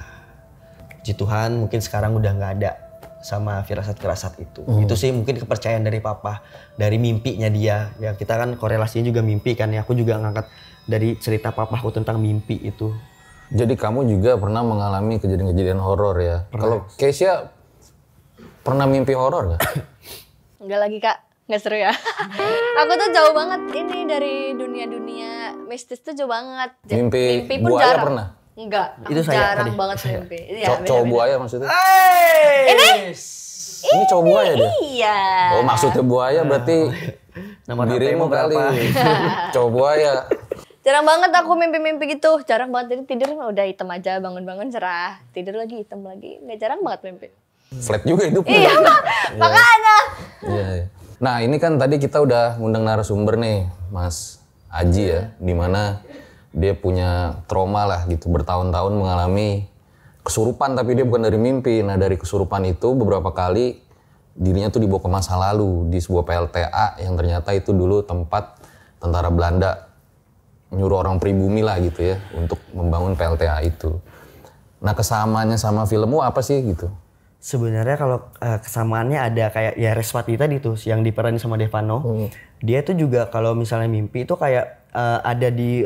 puji Tuhan mungkin sekarang udah nggak ada sama firasat-firasat itu. Itu sih mungkin kepercayaan dari papa, dari mimpinya dia. Ya kita kan korelasinya juga mimpi kan ya. Aku juga ngangkat dari cerita papaku tentang mimpi itu. Jadi kamu juga pernah mengalami kejadian-kejadian horor ya? Kalau Keisha pernah mimpi horor nggak? Enggak lagi kak, nggak seru ya. Aku tuh jauh banget ini dari dunia-dunia mistis tuh jauh banget. Mimpi pun buaya jarang. pernah? Enggak, Itu saya jarang tadi. banget mimpi. Iya, Cowok beda-beda. buaya maksudnya? Ini cowok buaya dia? Iya. Oh maksudnya buaya berarti Nomor dirimu HP-mu kali. berapa? Cowok buaya. Jarang banget aku mimpi-mimpi gitu. Jarang banget, jadi tidur udah hitam aja, bangun-bangun cerah. Tidur lagi hitam lagi. Nggak jarang banget mimpi. Flat juga hidupnya. Iya, makanya. Iya, iya. Nah ini kan tadi kita udah ngundang narasumber nih, Mas Aji ya, dimana dia punya trauma lah gitu, bertahun-tahun mengalami kesurupan tapi dia bukan dari mimpi. Nah dari kesurupan itu beberapa kali dirinya tuh dibawa ke masa lalu di sebuah PLTA yang ternyata itu dulu tempat tentara Belanda nyuruh orang pribumi lah gitu ya untuk membangun PLTA itu. Nah kesamaannya sama filmmu apa sih gitu? Sebenarnya kalau kesamaannya ada kayak ya Respati tadi tuh yang diperanin sama Devano. Dia tuh juga kalau misalnya mimpi itu kayak ada di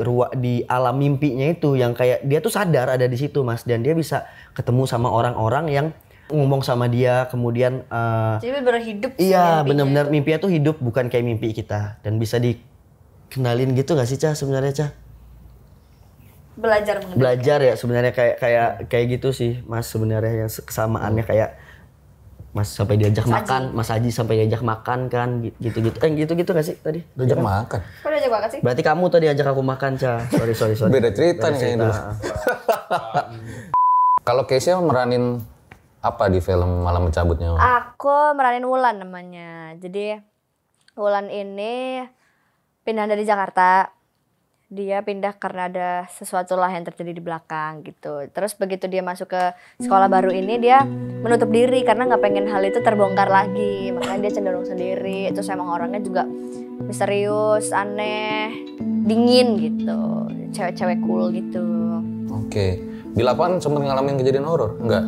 alam mimpinya itu yang kayak dia tuh sadar ada di situ mas, dan dia bisa ketemu sama orang-orang yang ngomong sama dia kemudian. Jadi berhidup sih Iya mimpinya benar-benar itu. mimpinya tuh hidup bukan kayak mimpi kita, dan bisa dikenalin gitu nggak sih Ca sebenarnya Ca? Belajar mengenai. Belajar ya sebenarnya kayak gitu sih mas, sebenarnya yang kesamaannya kayak mas sampai diajak makan, Mas Haji sampai diajak makan kan gitu-gitu. Gitu-gitu nggak sih tadi? Diajak makan. Kok udah jago banget sih? Berarti kamu tadi ajak aku makan Ca. Sorry. Beda cerita nih kayaknya dulu. Kalau Keisha meranin apa di film Malam Mencabut Nyawa? Aku meranin Wulan namanya. Jadi Wulan ini pindah dari Jakarta. Dia pindah karena ada sesuatu lah yang terjadi di belakang gitu. Terus begitu dia masuk ke sekolah baru ini, dia menutup diri karena nggak pengen hal itu terbongkar lagi. Makanya dia cenderung sendiri. Terus emang orangnya juga misterius, aneh, dingin gitu. Cewek-cewek cool gitu. Oke. Di lapangan sempat ngalamin kejadian horor? Enggak?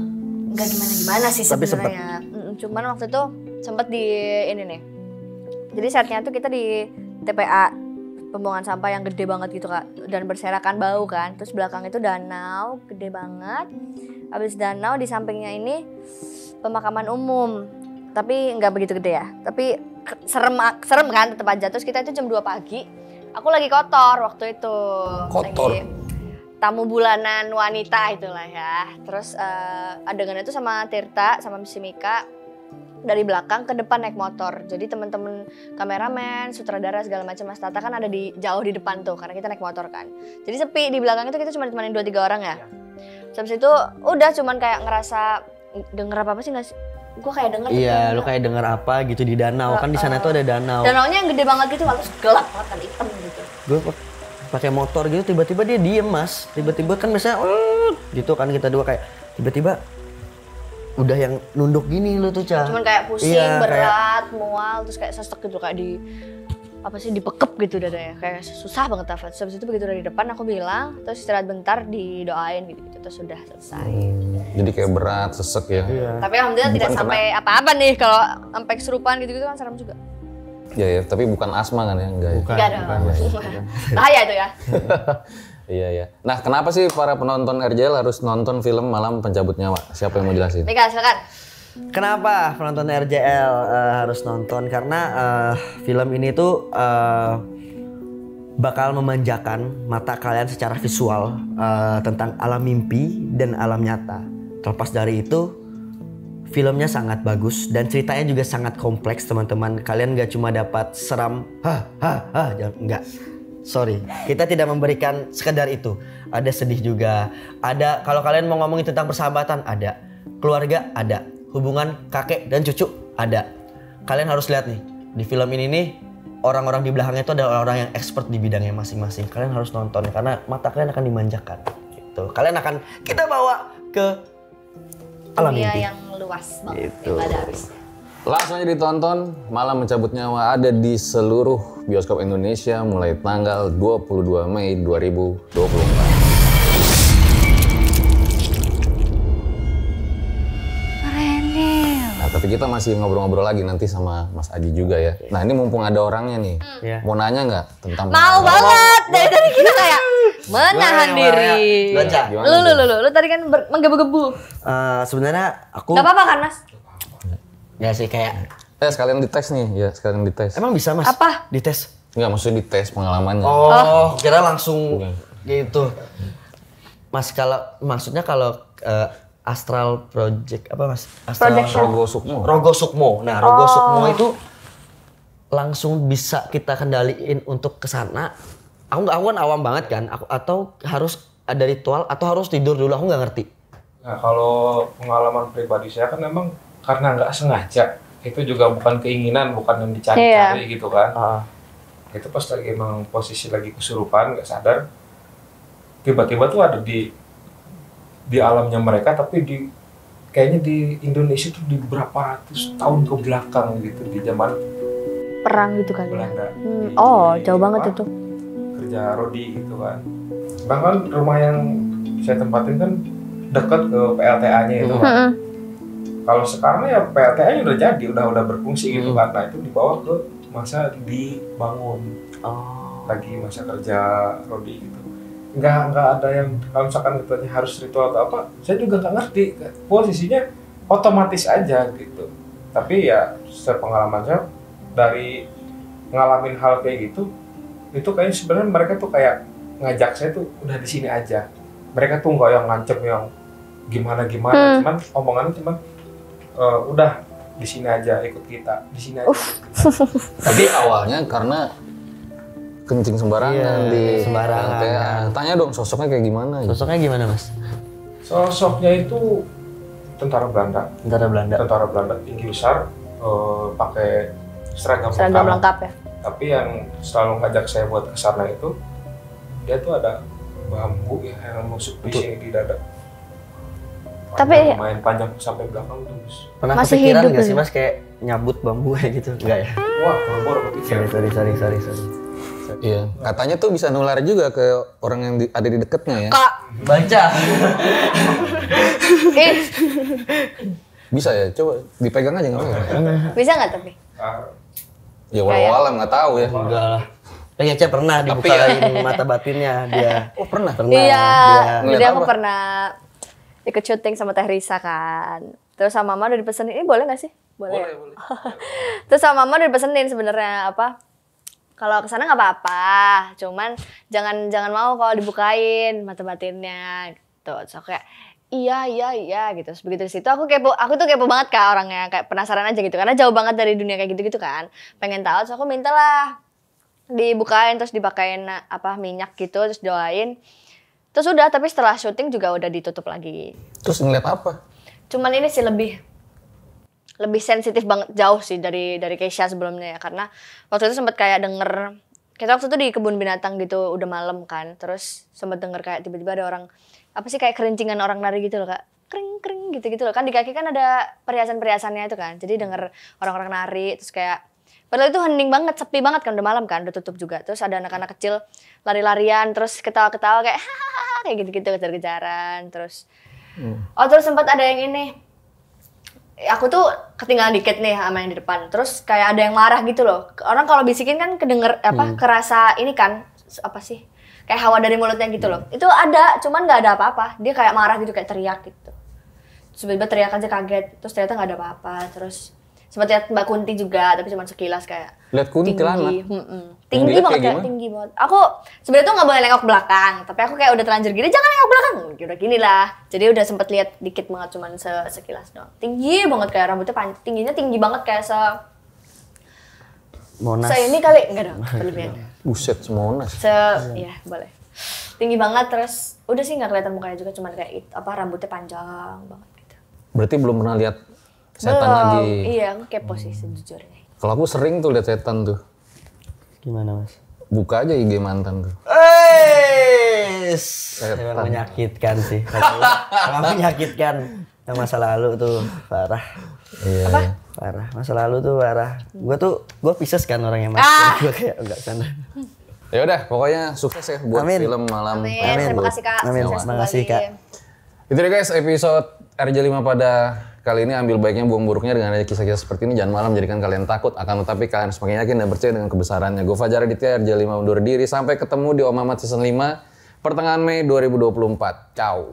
Nggak gimana-gimana sih Tapi sebenarnya. Cuman waktu itu sempat di ini nih. Jadi setnya tuh kita di TPA, pembuangan sampah yang gede banget gitu kak, dan berserakan bau kan. Terus belakang itu danau gede banget. Habis danau di sampingnya ini pemakaman umum, tapi nggak begitu gede ya. Tapi serem kan tetap aja. Terus kita itu jam 2 pagi. Aku lagi kotor waktu itu. Kotor? Lagi tamu bulanan wanita itulah ya. Terus adegannya itu sama Tirta sama si Mika dari belakang ke depan naik motor. Jadi teman-teman kameramen, sutradara segala macam Mas Tata kan ada di jauh di depan tuh karena kita naik motor kan. Jadi sepi di belakang itu, kita cuma ditemenin 2-3 orang ya. Terus habis itu udah cuman kayak ngerasa denger apa sih nggak sih? Gue kayak denger. Iya, lu kayak denger apa gitu di danau kan, di sana tuh ada danau. Danaunya yang gede banget gitu, terus gelap banget kan, hitam gitu. Gue pakai motor gitu tiba-tiba dia diem mas, tiba-tiba kan misalnya gitu kan kita dua kayak tiba-tiba udah yang nunduk gini lu tuh, Ca. Cuman kayak pusing, Iya, berat, mual, terus kayak sesek gitu, kayak di apa sih, dipekep gitu dadanya, kayak susah banget nafas. Terus itu begitu udah di depan aku bilang, terus istirahat bentar, didoain gitu, terus sudah selesai. Jadi kayak berat, sesek ya. Tapi alhamdulillah tidak Bukan sampai apa-apa nih, kalau sampai kesurupan gitu-gitu kan serem juga. Ya, tapi bukan asma kan ya? Enggak ya? Enggak dong. Bahaya itu ya. Iya, iya. Nah, kenapa sih para penonton RJL harus nonton film Malam Pencabut Nyawa? Siapa yang mau jelasin? Mika, silakan. Kenapa penonton RJL harus nonton? Karena film ini tuh bakal memanjakan mata kalian secara visual tentang alam mimpi dan alam nyata. Terlepas dari itu, filmnya sangat bagus dan ceritanya juga sangat kompleks, teman-teman. Kalian gak cuma dapat seram, enggak. Sorry, kita tidak memberikan sekedar itu. Ada sedih juga. Ada, kalau kalian mau ngomongin tentang persahabatan, ada. Keluarga, ada. Hubungan kakek dan cucu, ada. Kalian harus lihat nih, di film ini nih, orang-orang di belakangnya itu adalah orang yang expert di bidangnya masing-masing. Kalian harus nonton, karena mata kalian akan dimanjakan. Gitu. Kalian akan kita bawa ke alam Dunia mimpi. yang luas banget, Gitu. yang gak ada habisnya. Langsung aja ditonton, Malam Mencabut Nyawa ada di seluruh bioskop Indonesia mulai tanggal 22 Mei 2024. Nah, tapi kita masih ngobrol-ngobrol lagi nanti sama Mas Adi juga ya. Nah, ini mumpung ada orangnya nih. Iya. Mau nanya nggak tentang Mau banget, dari kita kayak menahan Gimana, diri. gimana? Lancar. Gimana, Lu tadi kan menggebu-gebu. Sebenarnya aku Gak apa-apa kan Mas? ya sih kayak sekalian dites nih, ya sekalian dites. emang bisa Mas? Apa? Dites? Enggak, maksudnya dites pengalamannya. Oh, kira langsung Bukan. gitu. Mas, kalau maksudnya kalau Astral Project apa Mas? Astral Projection. Rogo Sukmo. Rogo Sukmo. Nah, Rogo Sukmo itu langsung bisa kita kendaliin untuk ke sana. Aku kan awam banget kan. Atau harus ada ritual atau harus tidur dulu, aku nggak ngerti. Nah, kalau pengalaman pribadi saya kan memang karena nggak sengaja, itu juga bukan keinginan, bukan yang dicari-cari gitu kan. Itu pas lagi emang posisi lagi kesurupan, nggak sadar, tiba-tiba tuh ada di alamnya mereka, tapi kayaknya di Indonesia tuh di berapa ratus tahun ke belakang gitu, di zaman Perang gitu kali ya. Belanda. Oh, jauh banget itu. Kerja Rodi gitu kan. Bahkan rumah yang saya tempatin kan dekat ke PLTA-nya itu kan. Kalau sekarang ya PLTA-nya udah jadi, udah berfungsi gitu kan. Nah, itu dibawa ke masa dibangun. Lagi masa kerja Rodi gitu. Nggak ada yang, kalau misalkan katanya harus ritual atau apa, saya juga nggak ngerti. Posisinya otomatis aja gitu. Tapi ya sepengalaman saya dari ngalamin hal kayak gitu, itu kayaknya sebenarnya mereka tuh kayak ngajak saya tuh udah di sini aja. Mereka tuh nggak yang ngancem yang gimana, cuman omongannya cuman udah di sini aja, ikut kita di sini aja. Tapi awalnya karena kencing sembarangan Iya, di sembarangan. PLTA. Tanya dong sosoknya kayak gimana gitu. Sosoknya gimana Mas? Sosoknya itu tentara Belanda. Tentara Belanda tinggi besar, pakai seragam Lengkap ya. Tapi yang selalu ngajak saya buat ke sana itu, dia tuh ada bambu ya yang masuk di sini di dada. Tapi- lumayan panjang sampai belakang terus. Pernah Masih kepikiran hidup nggak sih ya? Mas kayak nyabut bambu kayak gitu? Enggak ya? Wah, boro-boro kepikiran. Sorry. Iya, katanya tuh bisa nular juga ke orang yang ada di dekatnya ya. Kak, Baca. Bisa ya, coba dipegang aja nggak apa-apa. bisa nggak tapi? Ya walau alam nggak tahu ya. Enggak lah. Kayaknya pernah dibukain mata batinnya dia. Oh pernah. Pernah. Iya, dia. jadi Ngeliat aku apa? pernah ikut syuting sama Teh Risa kan. Terus sama Mama udah dipesenin, ini boleh nggak sih? Boleh. Terus sama Mama udah dipesenin sebenarnya apa? Kalau kesana nggak apa-apa, cuman jangan mau kalau dibukain mata batinnya gitu. So kayak iya gitu. Terus begitu di situ aku tuh kepo banget Kak orangnya, kayak penasaran aja gitu karena jauh banget dari dunia kayak gitu-gitu kan. Pengen tahu, so aku mintalah dibukain terus dipakein apa minyak gitu terus doain. Terus udah, tapi setelah syuting juga udah ditutup lagi. Terus ngeliat apa? Cuman ini sih lebih sensitif banget, jauh sih dari Keisha sebelumnya ya, karena waktu itu sempat kayak denger, kita waktu itu di kebun binatang gitu udah malam kan, terus sempat denger kayak tiba-tiba ada orang apa sih kayak kerincingan orang nari gitu loh Kak, kering gitu-gitu loh. Kan di kaki kan ada perhiasan-perhiasannya itu kan. Jadi denger orang-orang nari terus kayak padahal itu hening banget, sepi banget kan, udah malam kan, udah tutup juga. Terus ada anak-anak kecil lari-larian, terus ketawa-ketawa kayak hahaha kayak gitu-gitu, kejar-kejaran. Terus terus sempat ada yang ini. Aku tuh ketinggalan dikit nih sama yang di depan. Terus kayak ada yang marah gitu loh. Orang kalau bisikin kan kedenger kerasa ini kan apa sih? Kayak hawa dari mulutnya gitu loh. Itu ada, cuman nggak ada apa-apa. Dia kayak marah gitu, kayak teriak gitu. Terus tiba-tiba teriak aja kaget. Terus ternyata nggak ada apa-apa. Terus sempat lihat Mbak Kunti juga, tapi cuma sekilas kayak Lihat kuntilanak. Tinggi banget kayak tinggi banget. Aku sebenarnya tuh nggak boleh nengok belakang, tapi aku kayak udah terlanjur gini, jangan nengok belakang. Udah gini lah. Jadi udah sempat lihat dikit banget, cuman sekilas doang. Tinggi banget kayak rambutnya tingginya tinggi banget kayak Monas. ini kali enggak dong, berlebihan. Buset, Monas. Ya boleh. Tinggi banget terus udah sih nggak kelihatan mukanya juga, cuman kayak rambutnya panjang banget gitu. Berarti belum pernah lihat setan Belum. lagi. Iya, aku kepo sih sejujurnya. Kalau aku sering tuh lihat setan tuh. Gimana Mas? Buka aja IG mantan tuh. Emang menyakitkan sih. Emang menyakitkan. Yang masa lalu tuh parah. Iya. Apa? Parah. Masa lalu tuh parah. Gue Pisces kan orangnya Mas. Gue kayak enggak sana. Ya udah, pokoknya sukses ya buat Amin. film malam. Amin. Terima kasih Kak. Amin. Sukses Terima kasih, kembali. Kak. Itu deh guys, episode RJ5 pada kali ini. Ambil baiknya, buang buruknya. Dengan ada kisah-kisah seperti ini, jangan malam jadikan kalian takut. Akan tetapi kalian semakin yakin dan percaya dengan kebesarannya. Gue Fajar Aditya, RJ5 undur diri. Sampai ketemu di Om Mamat Season 5 pertengahan Mei 2024. Ciao.